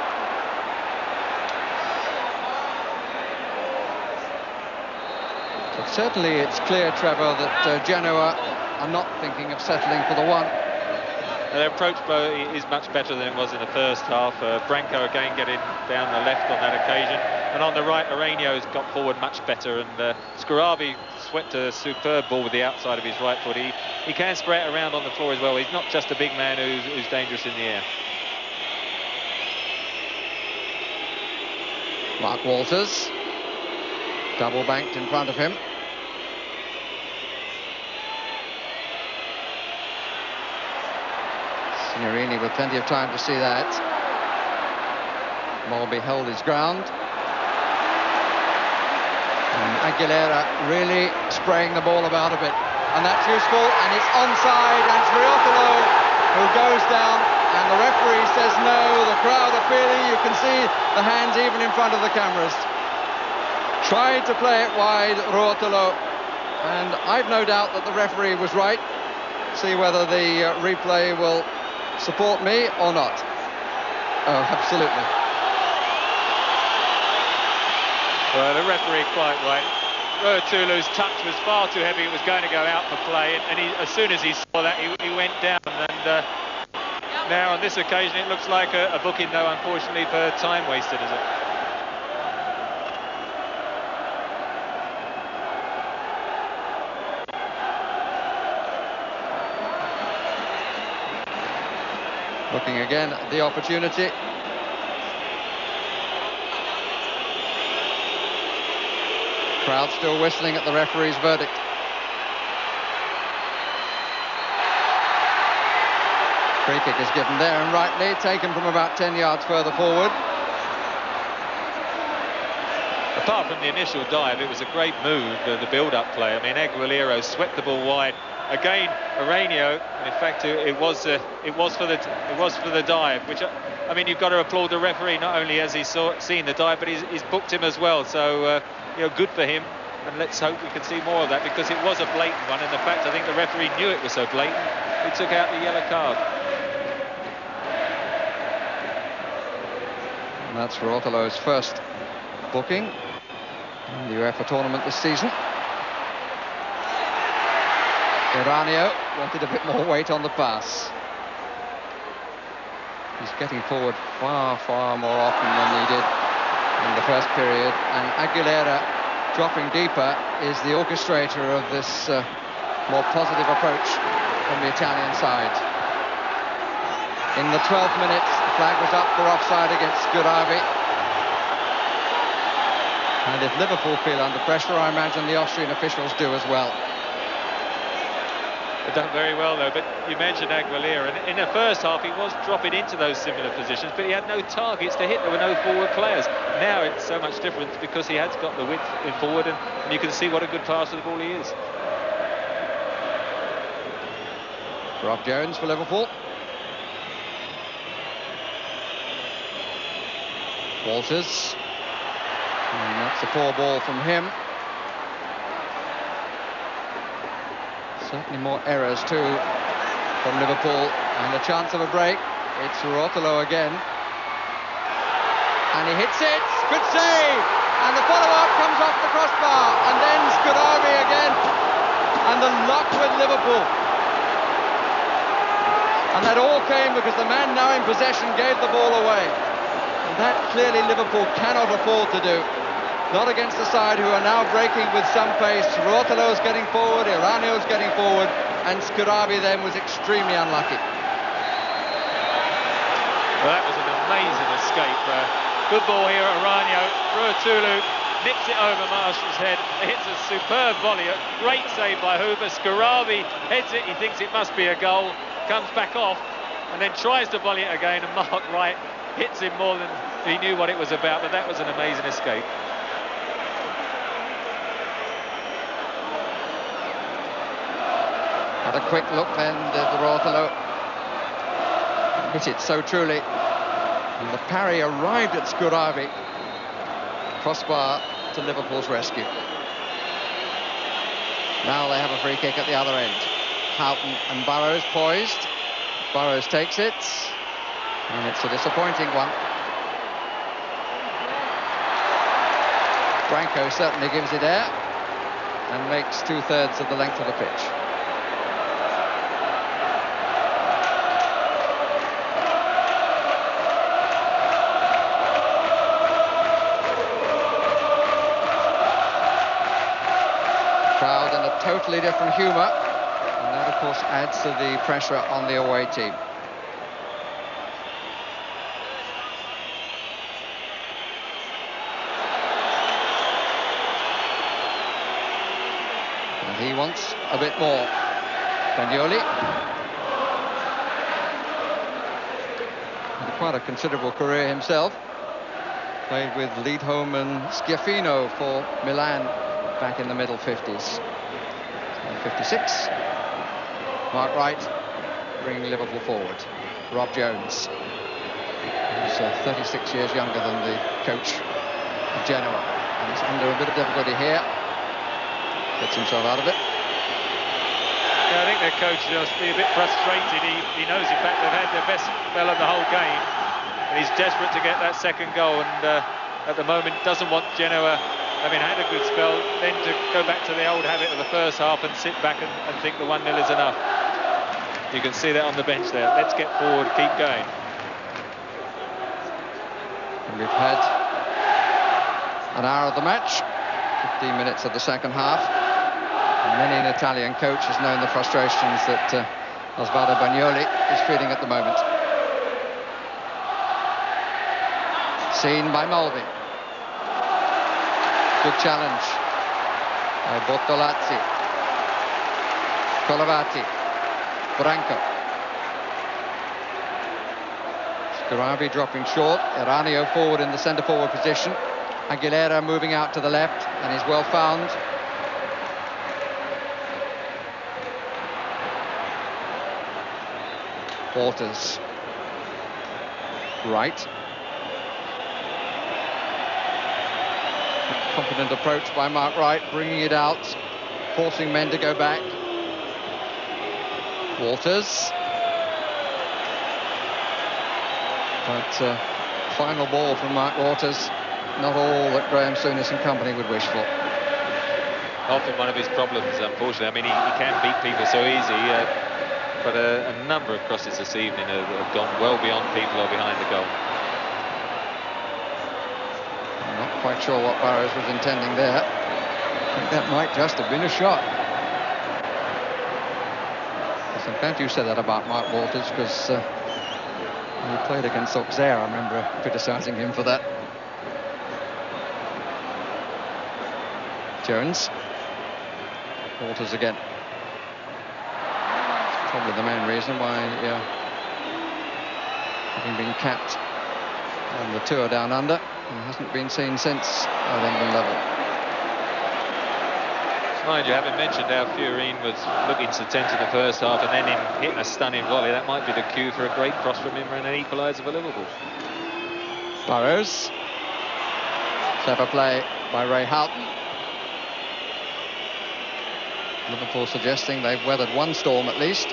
But certainly it's clear, Trevor, that Genoa are not thinking of settling for the one. Their approach is much better than it was in the first half. Branco again getting down the left on that occasion, and on the right Aranio's got forward much better, and Scuravi swept a superb ball with the outside of his right foot. He can spray it around on the floor as well. He's not just a big man who's dangerous in the air. Mark Walters, double banked in front of him. Signorini with plenty of time to see that. Molby held his ground. And Aguilera really spraying the ball about a bit. And that's useful, and it's onside, and it's Riotolo who goes down, and the referee says no. The crowd are feeling, you can see the hands even in front of the cameras. Tried to play it wide, Riotolo, and I've no doubt that the referee was right. See whether the replay will support me or not. Oh, absolutely. Well, the referee quite right. Ruotolo's touch was far too heavy. It was going to go out for play, and as soon as he saw that, he went down. And now on this occasion, it looks like a booking, though, unfortunately, for time wasted, is it? Looking again at the opportunity. Crowd still whistling at the referee's verdict. Free kick is given there, and rightly taken from about 10 yards further forward. Apart from the initial dive, it was a great move, the build-up play. I mean, Aguilera swept the ball wide. Again, Aranio, in fact, it was for the dive, which, I mean, you've got to applaud the referee. Not only has he seen the dive, but he's booked him as well. So, you know, good for him. And let's hope we can see more of that, because it was a blatant one. And in fact, I think the referee knew it was so blatant, he took out the yellow card. And that's Ruotolo's first booking in the UEFA tournament this season. Aranio wanted a bit more weight on the pass. He's getting forward far, far more often than he did in the first period, and Aguilera dropping deeper is the orchestrator of this more positive approach from the Italian side. In the 12th minute, the flag was up for offside against Scuravi. And if Liverpool feel under pressure, I imagine the Austrian officials do as well. They've done very well, though. But you mentioned Aguilera, and in the first half he was dropping into those similar positions, but he had no targets to hit. There were no forward players. Now it's so much different because he has got the width in forward, and you can see what a good passer of the ball he is. Rob Jones for Liverpool. Walters. And that's a poor ball from him. Certainly more errors too from Liverpool, and a chance of a break. It's Ruotolo again, and he hits it. Good save, and the follow-up comes off the crossbar, and then Scuravi again, and the luck with Liverpool. And that all came because the man now in possession gave the ball away, and that clearly Liverpool cannot afford to do. Not against the side who are now breaking with some pace. Ruotolo's getting forward, Aranio's getting forward, and Scuravi then was extremely unlucky. Well, that was an amazing escape. Good ball here, Aranio. Ruotolo nips it over Marshall's head. Hits a superb volley. A great save by Hoover. Scuravi heads it. He thinks it must be a goal. Comes back off, and then tries to volley it again. And Mark Wright hits him more than he knew what it was about. But that was an amazing escape. Had a quick look then, did Ruotolo. Hit it so truly. And the parry arrived at Scuravi. Crossbar to Liverpool's rescue. Now they have a free kick at the other end. Houghton and Burrows poised. Burrows takes it. And it's a disappointing one. Branco certainly gives it air and makes 2/3 of the length of the pitch. Crowd in a totally different humour, and that of course adds to the pressure on the away team. He wants a bit more. Bagnoli. Had quite a considerable career himself. Played with Liedholm and Schiaffino for Milan back in the middle 50s. 56. Mark Wright bringing Liverpool forward. Rob Jones. He's 36 years younger than the coach of Genoa. And he's under a bit of difficulty here. Gets himself out of it. Yeah, I think their coach must be a bit frustrated. He knows, in fact, they've had their best spell of the whole game. And he's desperate to get that second goal. And at the moment, doesn't want Genoa, having had a good spell, then to go back to the old habit of the first half and sit back and think the 1-0 is enough. You can see that on the bench there. Let's get forward, keep going. And we've had an hour of the match, 15 minutes of the second half. And many an Italian coach has known the frustrations that Osvaldo Bagnoli is feeling at the moment. Seen by Mulvey. Good challenge by Bottolazzi. Colavati. Branco. Scarabi dropping short. Eranio forward in the centre forward position. Aguilera moving out to the left, and he's well found. Waters. Right. Confident approach by Mark Wright, bringing it out, forcing men to go back. Waters. But final ball from Mark Waters, not all that Graham Souness and company would wish for. Often one of his problems, unfortunately. I mean, he can beat people so easy, but a number of crosses this evening have gone well beyond people or behind the goal. Not quite sure what Barrows was intending there. I think that might just have been a shot. Yes, I'm glad you said that about Mark Waters, because when he played against Auxerre, I remember criticising him for that. Jones. Waters again. It's probably the main reason why, having been capped on the tour down under, he hasn't been seen since at England level. Mind you, having mentioned how Fiorin was looking to tense in the first half and then hitting a stunning volley, that might be the cue for a great cross from him and an equaliser for Liverpool. Burrows. Clever play by Ray Houghton. Liverpool suggesting they've weathered one storm at least.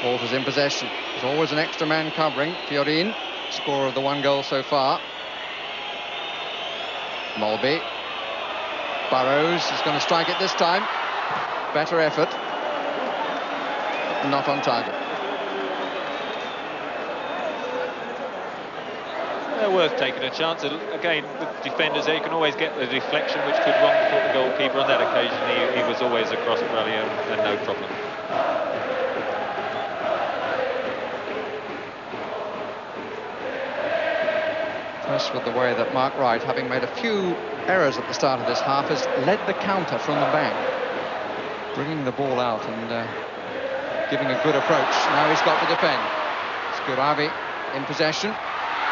Walters in possession. There's always an extra man covering. Fiorin, scorer of the one goal so far. Mulby. Burrows is going to strike it this time. Better effort. But not on target. They're worth taking a chance. Again, with defenders there, you can always get the deflection which could wrong foot the goalkeeper. On that occasion, he was always across rally and no problem. Impressed with the way that Mark Wright, having made a few errors at the start of this half, has led the counter from the back, bringing the ball out and giving a good approach. Now he's got to defend. Scuravi in possession.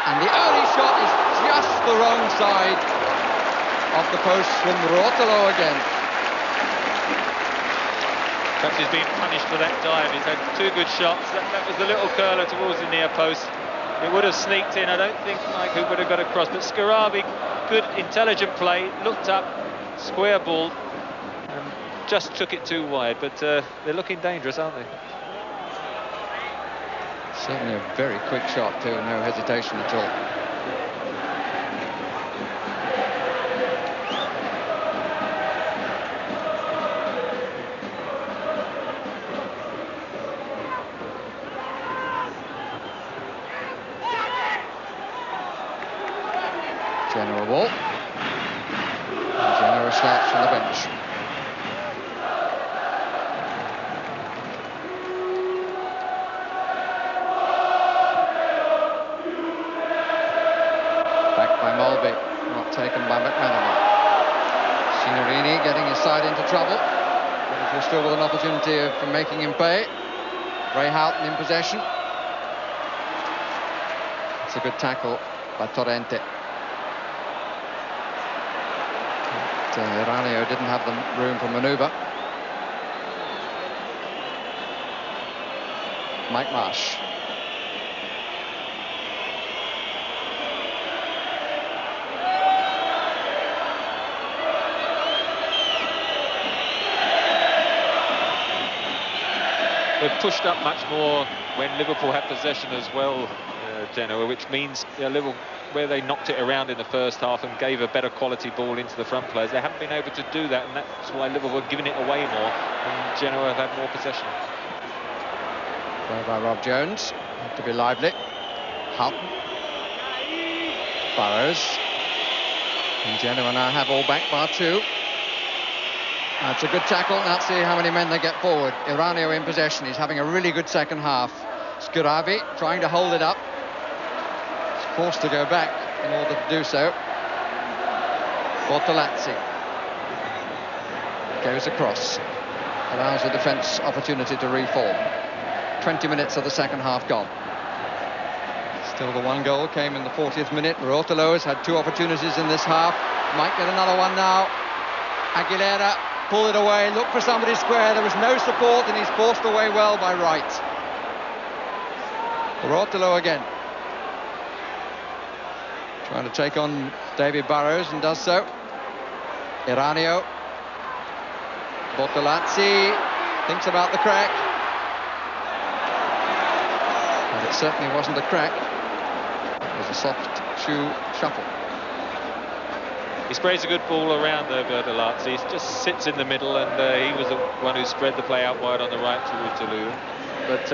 And the early shot is just the wrong side of the post from Rotolo again. Perhaps he's been punished for that dive. He's had two good shots. That was the little curler towards the near post. It would have sneaked in. I don't think Mike Hoop would have got across. But Scarabi, good, intelligent play, looked up, square ball, and just took it too wide. But they're looking dangerous, aren't they? Certainly a very quick shot too, no hesitation at all. Genoa ball. And Genoa starts from the bench. Taken by McManaman. Signorini getting his side into trouble. Liverpool still with an opportunity of making him pay. Ray Houghton in possession. It's a good tackle by Torrente. But Iranio didn't have the room for manoeuvre. Mike Marsh. They've pushed up much more when Liverpool had possession as well, Genoa, which means Liverpool, where they knocked it around in the first half and gave a better quality ball into the front players, they haven't been able to do that, and that's why Liverpool have given it away more, and Genoa have had more possession. Play by Rob Jones. Have to be lively. Houghton. Burrows. And Genoa now have all back bar two. That's a good tackle. Now let's see how many men they get forward. Iranio in possession. He's having a really good second half. Scuravi trying to hold it up. He's forced to go back in order to do so. Bortolazzi goes across. Allows the defence opportunity to reform. 20 minutes of the second half gone. Still the one goal came in the 40th minute. Rotolo has had two opportunities in this half. Might get another one now. Aguilera pulled it away, looked for somebody square. There was no support and he's forced away well by Wright. Rotolo again. Trying to take on David Burrows and does so. Iranio. Bortolazzi thinks about the crack. And it certainly wasn't a crack. It was a soft shoe shuffle. He sprays a good ball around there, Bertolazzi. He just sits in the middle, and he was the one who spread the play out wide on the right to Toulouse. But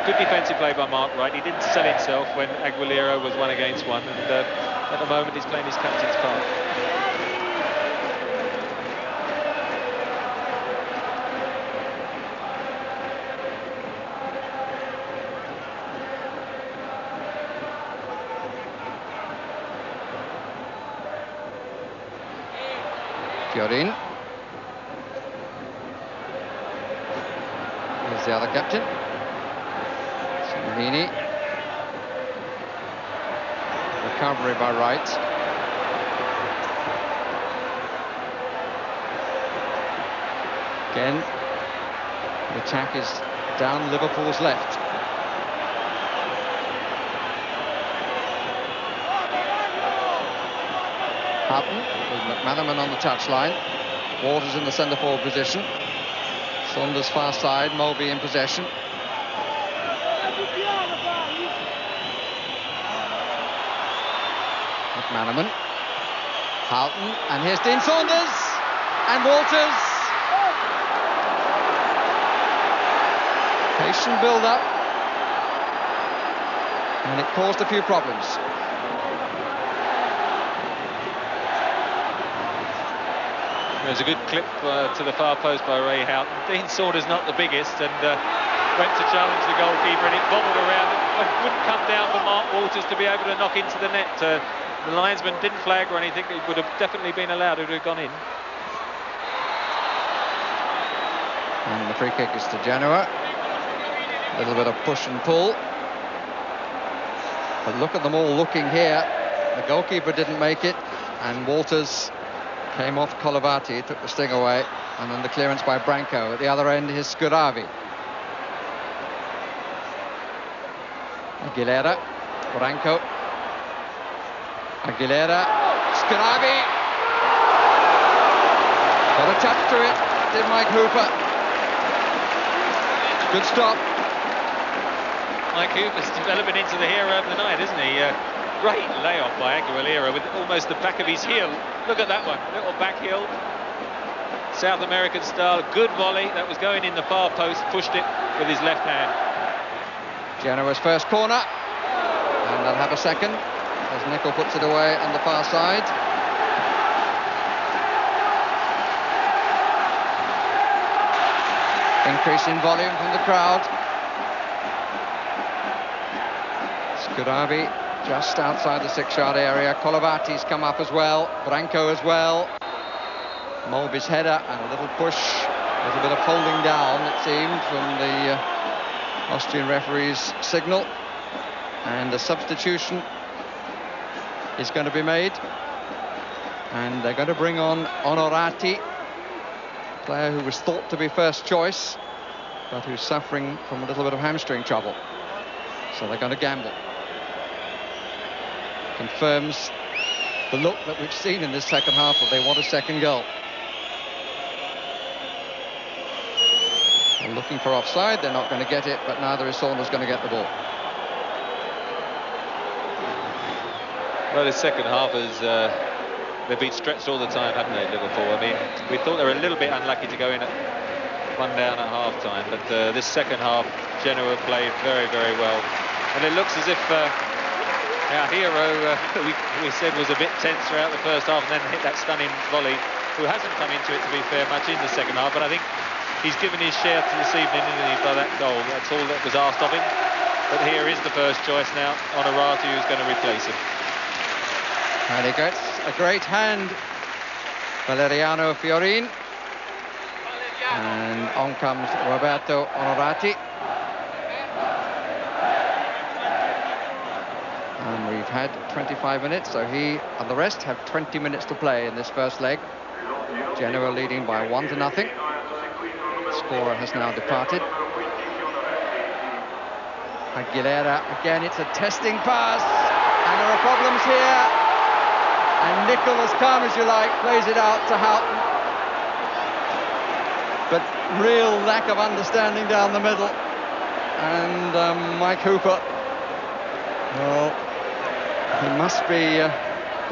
good defensive play by Mark Wright. He didn't sell himself when Aguilera was 1 against 1, and at the moment he's playing his captain's part. Fiorin. Here's the other captain. Signorini. Recovery by Wright. Again, the attack is down Liverpool's left. Houghton with McManaman on the touchline. Waters in the centre forward position. Saunders far side, Mulvey in possession. McManaman. Houghton, and here's Dean Saunders and Walters. Patient build-up, and it caused a few problems. There's a good clip to the far post by Ray Houghton. Dean Saunders not the biggest, and went to challenge the goalkeeper, and it bobbled around. It wouldn't come down for Mark Walters to be able to knock into the net. The linesman didn't flag or anything. It would have definitely been allowed to have gone in. And the free kick is to Genoa. A little bit of push and pull. But look at them all looking here. The goalkeeper didn't make it, and Walters came off Colavati, took the sting away, and then the clearance by Branco. At the other end is Scuravi. Aguilera, Branco, Aguilera, Scuravi. Got a touch to it, did Mike Hooper. Good stop. Mike Hooper's developing into the hero of the night, isn't he? Great layoff by Aguilera with almost the back of his heel. Look at that one, little back heel. South American style, good volley. That was going in the far post, pushed it with his left hand. Genoa's first corner, and they'll have a second as Nicol puts it away on the far side. Increase in volume from the crowd. Scuravi just outside the 6-yard area. Colavati's come up as well. Branco as well. Mulby's header and a little push, a little bit of folding down, it seemed, from the Austrian referee's signal. And a substitution is going to be made. And they're going to bring on Onorati, player who was thought to be first choice, but who's suffering from a little bit of hamstring trouble. So they're going to gamble. Confirms the look that we've seen in this second half, that they want a second goal. They're looking for offside, they're not going to get it, but neither is Saunders going to get the ball. Well, the second half is they've been stretched all the time, haven't they, Liverpool? I mean, we thought they were a little bit unlucky to go in at 1 down at half-time, but this second half, Genoa played very, very well. And it looks as if our hero, we said, was a bit tense throughout the first half and then hit that stunning volley, who hasn't come into it, to be fair, much in the second half, but I think he's given his share to this evening, isn't he, by that goal. That's all that was asked of him. But here is the first choice now, Onorati, who's going to replace him. And he gets a great hand, Valeriano Fiorin. And on comes Roberto Onorati. And we've had 25 minutes, so he and the rest have 20 minutes to play in this first leg. Genoa leading by 1-0. Scorer has now departed. Aguilera, again, it's a testing pass, and there are problems here. And Nicol, as calm as you like, plays it out to Houghton. But real lack of understanding down the middle. And Mike Hooper, well, he must be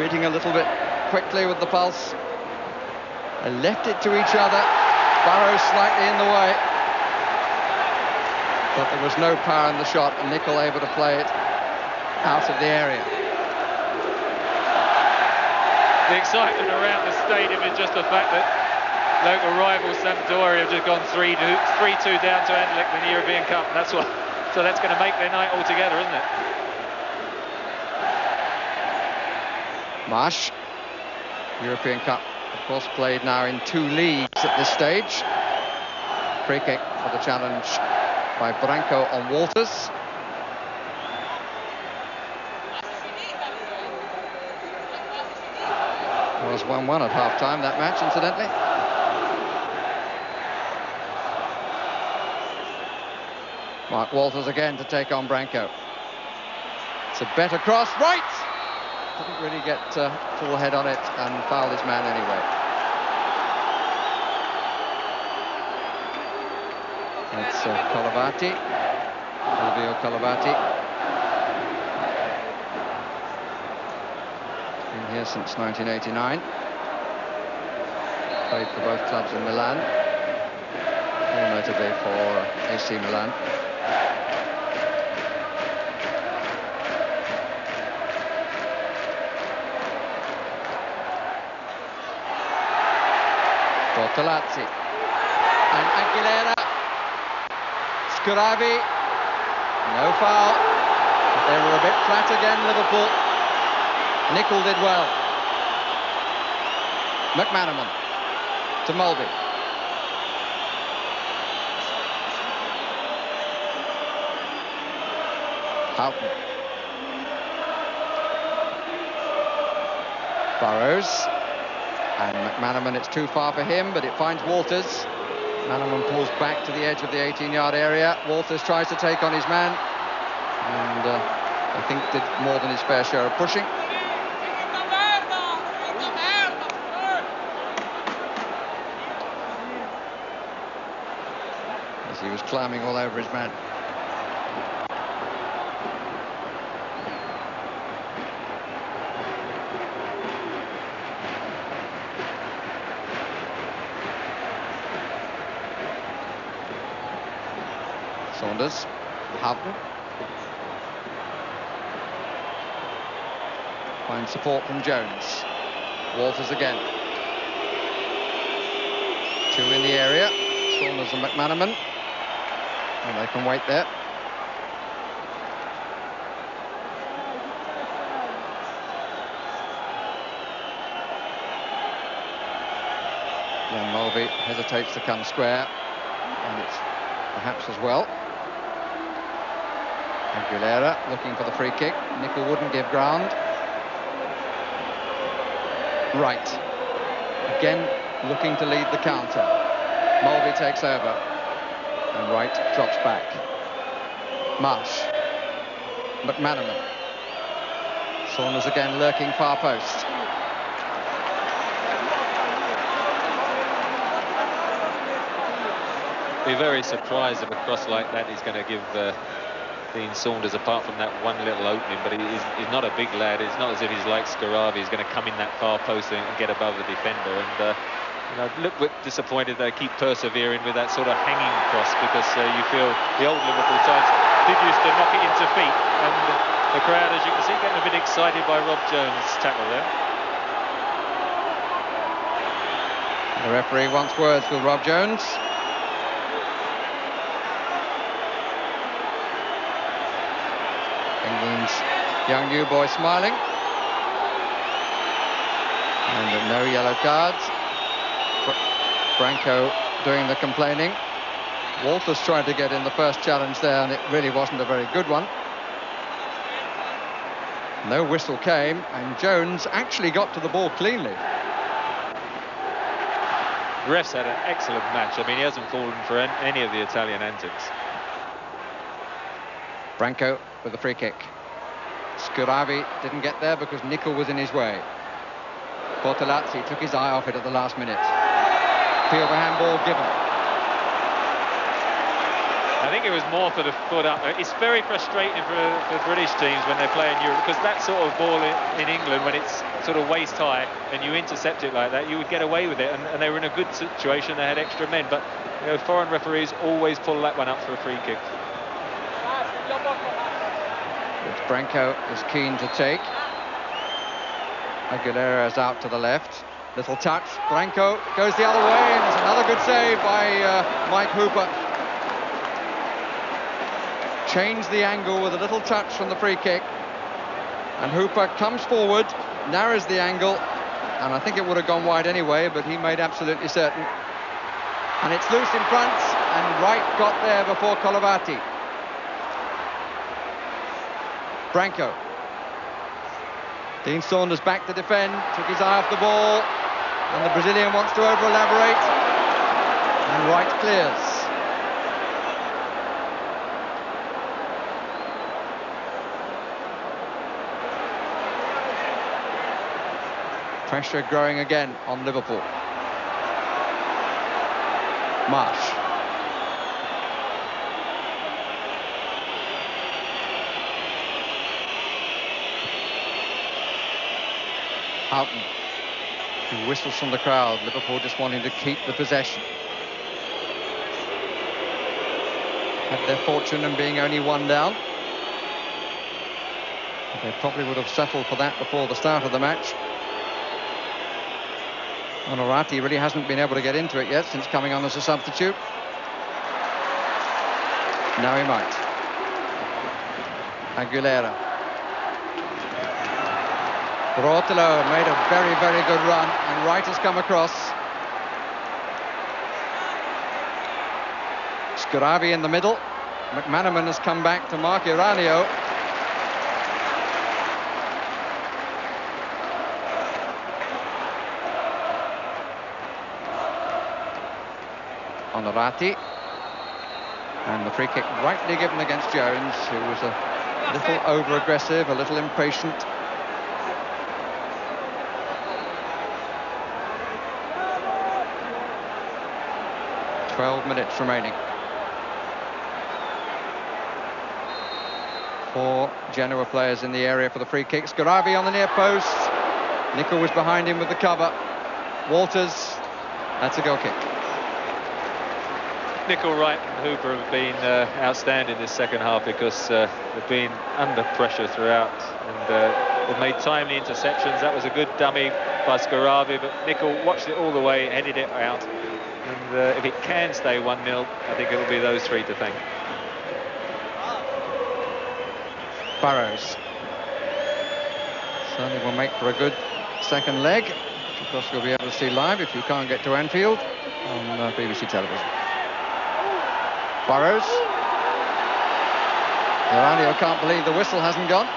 beating a little bit quickly with the pulse. They left it to each other. Barrows slightly in the way. But there was no power in the shot, and Nicol able to play it out of the area. The excitement around the stadium is just the fact that local rival Sampdoria have just gone 3-2 down to Anderlecht in the European Cup. That's what, so that's going to make their night altogether, isn't it? Marsh, European Cup, of course, played now in 2 leagues at this stage. Free kick for the challenge by Branco on Walters. It was 1-1 at half-time, that match, incidentally. Mark Walters again to take on Branco. It's a better cross, right! Didn't really get full head on it and fouled his man anyway. That's Colavati, Fulvio Colavati. Been here since 1989. Played for both clubs in Milan, more notably for AC Milan. Bortolazzi and Aguilera. Scuravi, no foul, but they were a bit flat again, Liverpool. Nicol did well. McManaman to Mulby. Houghton. Burrows. And McManaman, it's too far for him, but it finds Walters. McManaman pulls back to the edge of the 18-yard area. Walters tries to take on his man, and I think did more than his fair share of pushing. As he was climbing all over his man. Saunders, Houghton. Finds support from Jones. Walters again. 2 in the area. Saunders and McManaman. And they can wait there. Mulvey hesitates to come square, and it's perhaps as well. Aguilera looking for the free kick. Nicol wouldn't give ground. Wright again looking to lead the counter. Mulvey takes over, and Wright drops back. Marsh, McManaman. Saunders again lurking far post. Be very surprised if a cross like that is going to give Dean Saunders, apart from that one little opening, but he's not a big lad. It's not as if he's like Scaravi. He's going to come in that far post and get above the defender. And you know, look, bit disappointed they keep persevering with that sort of hanging cross, because you feel the old Liverpool sides did used to knock it into feet, and the crowd, as you can see, getting a bit excited by Rob Jones' tackle there. The referee wants words with Rob Jones. England's young new boy smiling. And no yellow cards. Branco doing the complaining. Walters tried to get in the first challenge there, and it really wasn't a very good one. No whistle came, and Jones actually got to the ball cleanly. Ref's had an excellent match. I mean, he hasn't fallen for any of the Italian antics. Branco with the free kick. Scaravi didn't get there because Nicol was in his way. Bortolazzi took his eye off it at the last minute. Feel the handball given. I think it was more for the foot up. It's very frustrating for British teams when they play in Europe, because that sort of ball in England, when it's sort of waist high and you intercept it like that, you would get away with it, and they were in a good situation. They had extra men, but you know, foreign referees always pull that one up for a free kick. Which Branco is keen to take. Aguilera is out to the left. Little touch. Branco goes the other way, and it's another good save by Mike Hooper. Changed the angle with a little touch from the free kick, and Hooper comes forward, narrows the angle, and I think it would have gone wide anyway, but he made absolutely certain. And it's loose in front, and Wright got there before Colavati. Branco. Dean Saunders back to defend, took his eye off the ball, and the Brazilian wants to over-elaborate, and Wright clears. Pressure growing again on Liverpool. Marsh. Houghton, who whistles from the crowd. Liverpool just wanting to keep the possession. Had their fortune in being only one down. But they probably would have settled for that before the start of the match. Onorati really hasn't been able to get into it yet since coming on as a substitute. Now he might. Aguilera. Rotolo made a very, very good run, and Wright has come across. Scaravi in the middle. McManaman has come back to Mark Iranio. Onorati, and the free kick rightly given against Jones, who was a little over-aggressive, a little impatient. .12 minutes remaining. 4 Genoa players in the area for the free kick. Scaravi on the near post. Nicol was behind him with the cover. Walters, that's a goal kick. Nicol, Wright and Hooper have been outstanding this second half, because they've been under pressure throughout, and they've made timely interceptions. That was a good dummy by Scaravi, but Nicol watched it all the way, headed it out, and if it can stay 1-0, I think it'll be those three to thank. Burrows certainly will make for a good second leg. Of course, you'll be able to see live if you can't get to Anfield on BBC television. Burrows. Iranio can't believe the whistle hasn't gone.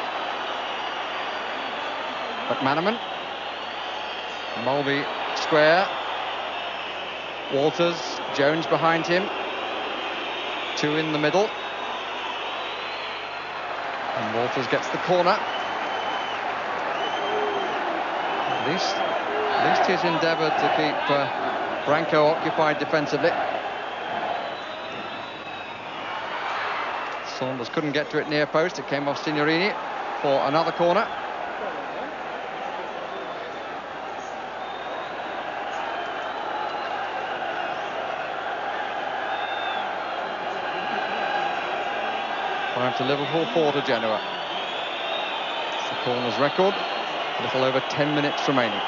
McManaman. Mulvey square. Walters, Jones behind him. Two in the middle. And Walters gets the corner. At least he's endeavoured to keep Branco occupied defensively. Saunders couldn't get to it near post. It came off Signorini for another corner. Five to Liverpool, 4 to Genoa. It's the corners record. A little over 10 minutes remaining.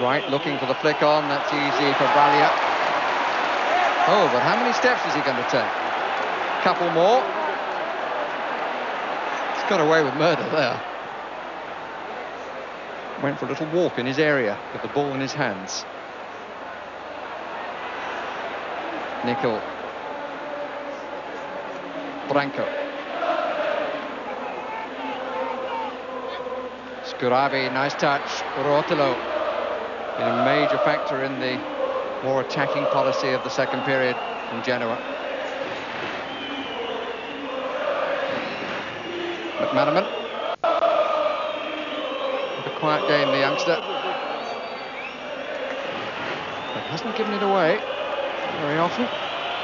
Right, looking for the flick on. That's easy for Bralia. Oh, but how many steps is he going to take? Couple more. He's got away with murder there. Went for a little walk in his area with the ball in his hands. Nickel. Branco. Scuravi, nice touch. Rotolo, been a major factor in the more attacking policy of the second period from Genoa. McManaman. A quiet game, the youngster. But hasn't given it away very often.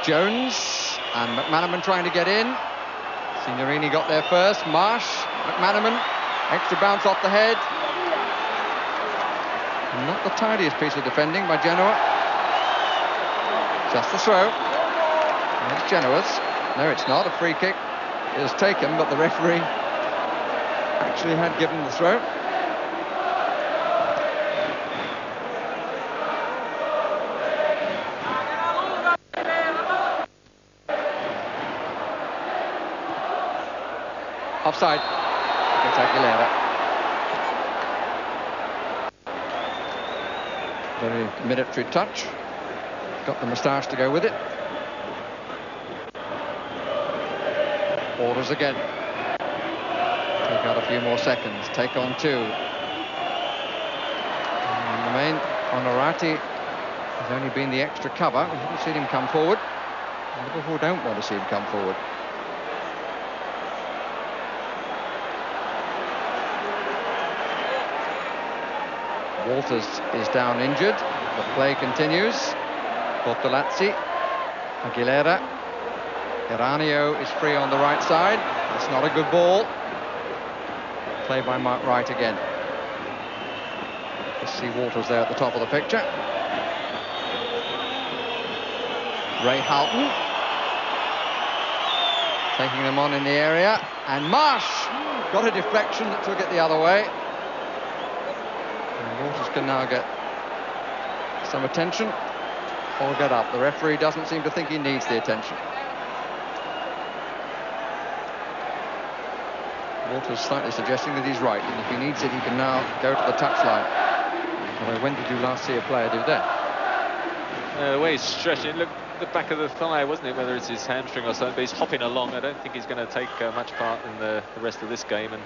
Jones and McManaman trying to get in. Signorini got there first. Marsh, McManaman, extra bounce off the head. Not the tidiest piece of defending by Genoa. Just the throw. And it's Genoa's. No, it's not. A free kick is taken, but the referee actually had given the throw. Offside against Aguilera. Very military touch. Got the moustache to go with it. Orders again. Take out a few more seconds. Take on two. And in the main, Onorati has only been the extra cover. We haven't seen him come forward. Liverpool don't want to see him come forward. Walters is down injured. The play continues. Bortolazzi, Aguilera. Iranio is free on the right side. It's not a good ball. Play by Mark Wright again. You see Walters there at the top of the picture. Ray Houghton taking them on in the area. And Marsh got a deflection that took it the other way. Walters can now get some attention or get up. The referee doesn't seem to think he needs the attention. Walters slightly suggesting that he's right, and if he needs it, he can now go to the touchline. Although, when did you last see a player do that? The way he's stretching, look, the back of the thigh, wasn't it? Whether it's his hamstring or something, but he's hopping along. I don't think he's going to take much part in the rest of this game, and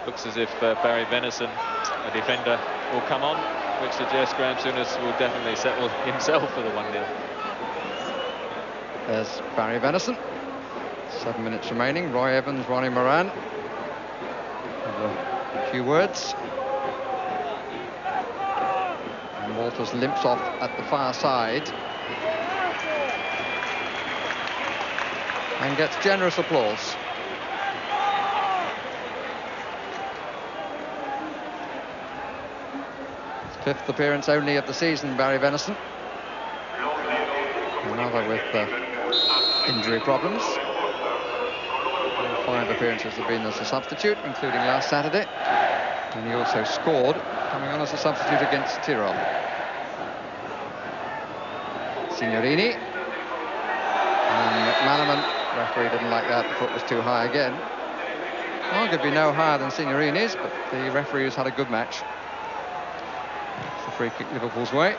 looks as if Barry Venison, a defender, will come on, which suggests Graham Souness will definitely settle himself for the 1-0. There's Barry Venison. 7 minutes remaining. Roy Evans, Ronnie Moran. A few words. And Walters limps off at the far side. And gets generous applause. Fifth appearance only of the season, Barry Venison. Another with injury problems. All 5 appearances have been as a substitute, including last Saturday. And he also scored, coming on as a substitute against Tyrol. Signorini. And McManaman, referee didn't like that, the foot was too high again. Arguably no higher than Signorini's, but the referee has had a good match. It's the free kick Liverpool's way.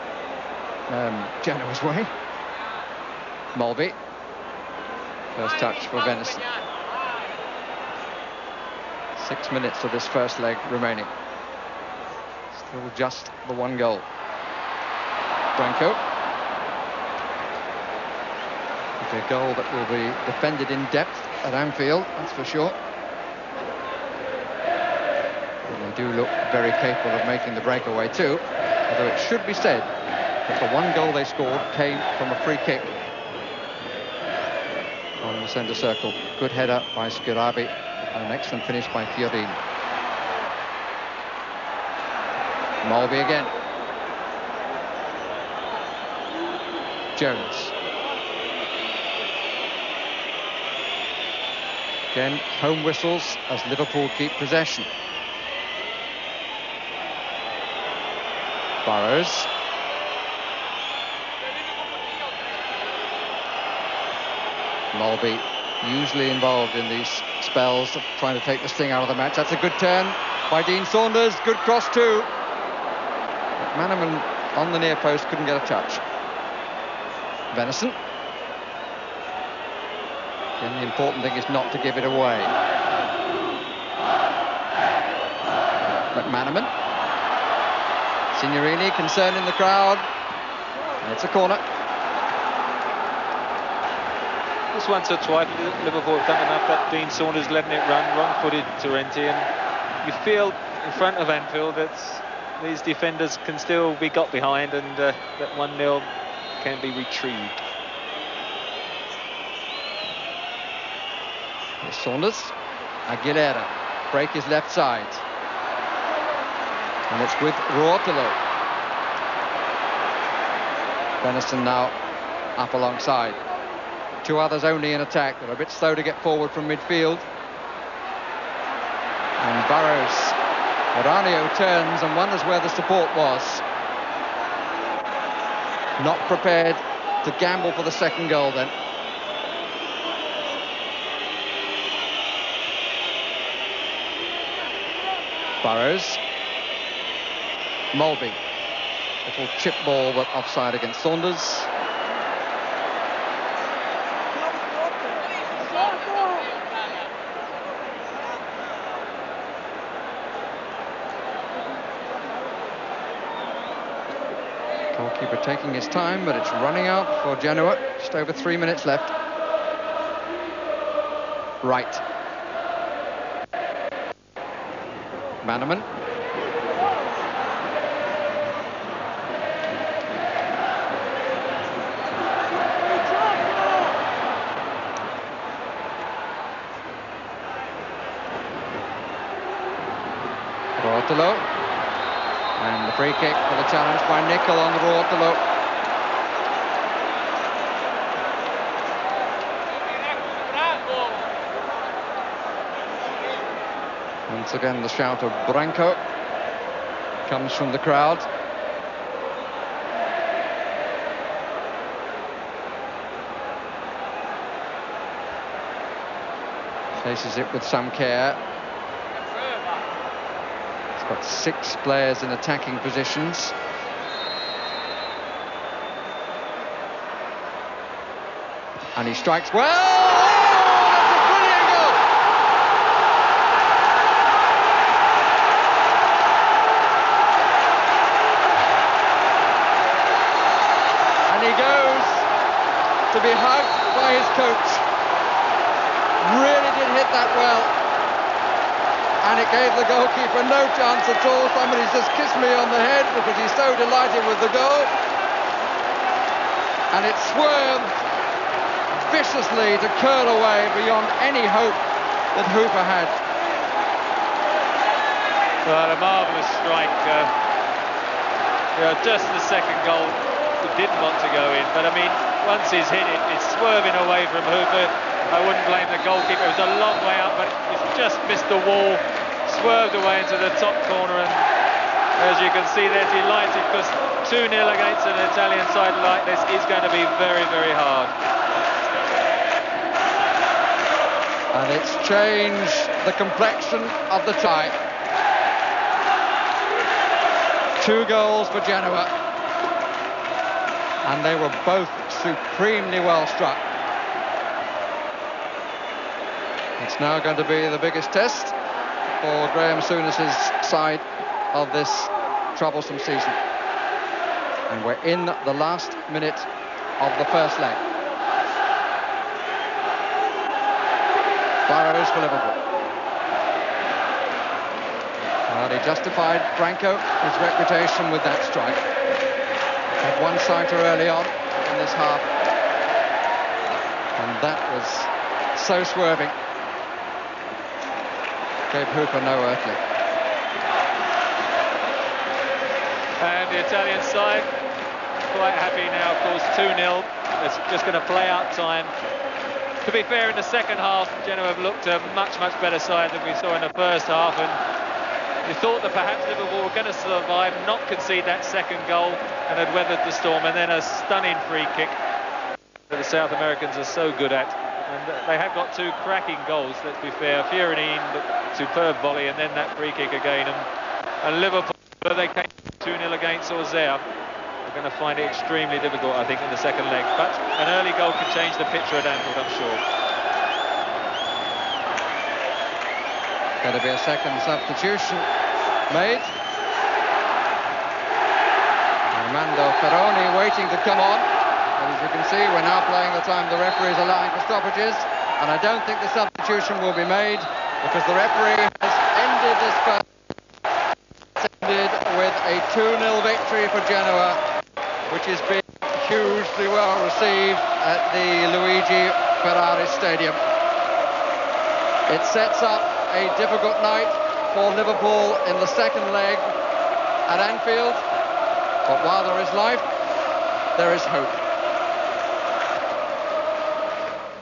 Genoa's way. Mulby. First touch for Venison. 6 minutes of this first leg remaining. Still just the one goal. Branco. A goal that will be defended in depth at Anfield, that's for sure. And they do look very capable of making the breakaway too, although it should be said that the one goal they scored came from a free kick on the centre circle. Good header by Skirabi and an excellent finish by Fiorini. Mulby again. Jones. Again, home whistles as Liverpool keep possession. Burrows. Mulby usually involved in these spells of trying to take the sting out of the match. That's a good turn by Dean Saunders. Good cross too. McManaman on the near post couldn't get a touch. Venison. Again, the important thing is not to give it away. McManaman. Signorini, concern in the crowd. And it's a corner. Just once or twice Liverpool have done enough that Dean Saunders letting it run, wrong-footed Torrenti, and you feel in front of Anfield that these defenders can still be got behind, and that 1-0 can be retrieved. Here's Saunders. Aguilera. Break his left side. And it's with Ruotolo. Venison now up alongside. Two others only in attack. They're a bit slow to get forward from midfield. And Burrows. Oranio turns and wonders where the support was. Not prepared to gamble for the second goal then. Burrows. Mulby. Little chip ball, but offside against Saunders. Goalkeeper taking his time, but it's running out for Genoa. Just over 3 minutes left. Right. Manaman. Ruotolo. And the free kick for the challenge by Nicol on Ruotolo. Once again, the shout of Branco comes from the crowd. Places it with some care. He's got 6 players in attacking positions. And he strikes well! To be hugged by his coach. Really did hit that well. And it gave the goalkeeper no chance at all. Somebody's just kissed me on the head because he's so delighted with the goal. And it swerved viciously to curl away beyond any hope that Hooper had. Well, a marvellous strike. Just the second goal didn't want to go in, but I mean, once he's hit it, it's swerving away from Hooper. I wouldn't blame the goalkeeper. It was a long way up, but it's just missed the wall, swerved away into the top corner, and as you can see, they're delighted because 2-0 against an Italian side like this is going to be very, very hard. And it's changed the complexion of the tie. 2 goals for Genoa. And they were both supremely well struck. It's now going to be the biggest test for Graham Souness's side of this troublesome season. And we're in the last minute of the first leg. Barrows for Liverpool. Well, he justified Franco, his reputation with that strike. Had one-sighter early on in this half. And that was so swerving. Gave Hooper no earthly. And the Italian side quite happy now, of course, 2-0. It's just going to play out time. To be fair, in the second half, Genoa have looked a much, much better side than we saw in the first half. And you thought that perhaps Liverpool were going to survive, not concede that second goal, and had weathered the storm. And then a stunning free kick that the South Americans are so good at. And they have got 2 cracking goals, let's be fair. Fiorentin, superb volley, and then that free kick again. And Liverpool, they came 2-0 against Auxerre. They're going to find it extremely difficult, I think, in the second leg. But an early goal can change the picture at Anfield, I'm sure. Going to be a second substitution made. Armando Ferroni waiting to come on. And as you can see, we're now playing the time the referee is allowing for stoppages. And I don't think the substitution will be made because the referee has ended this first. Ended with a 2-0 victory for Genoa, which is being hugely well received at the Luigi Ferrari Stadium. It sets up a difficult night for Liverpool in the second leg at Anfield, but while there is life, there is hope.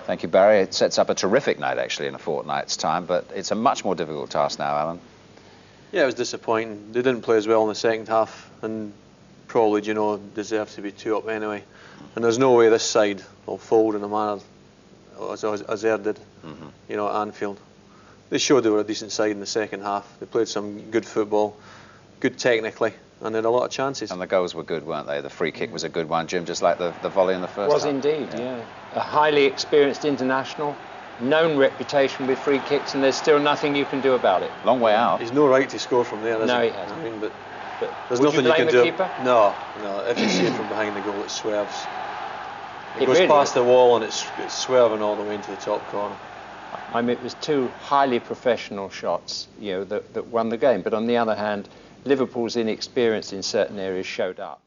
Thank you, Barry. It sets up a terrific night, actually, in a fortnight's time, but it's a much more difficult task now, Alan. Yeah, it was disappointing. They didn't play as well in the second half, and probably Genoa deserves to be 2 up anyway. And there's no way this side will fold in a manner as they did, you know, at Anfield. They showed they were a decent side in the second half. They played some good football, good technically, and they had a lot of chances. And the goals were good, weren't they? The free kick was a good one, Jim, just like the volley in the first half. Was indeed, yeah. A highly experienced international, known reputation with free kicks, and there's still nothing you can do about it. Long way out. He's no right to score from there, is No, he? he hasn't. I mean, but would there's nothing you can blame do. the keeper? No. If you see it from behind the goal, it swerves. It goes really past is. the wall and it's swerving all the way into the top corner. I mean, it was 2 highly professional shots, you know, that won the game. But on the other hand, Liverpool's inexperience in certain areas showed up.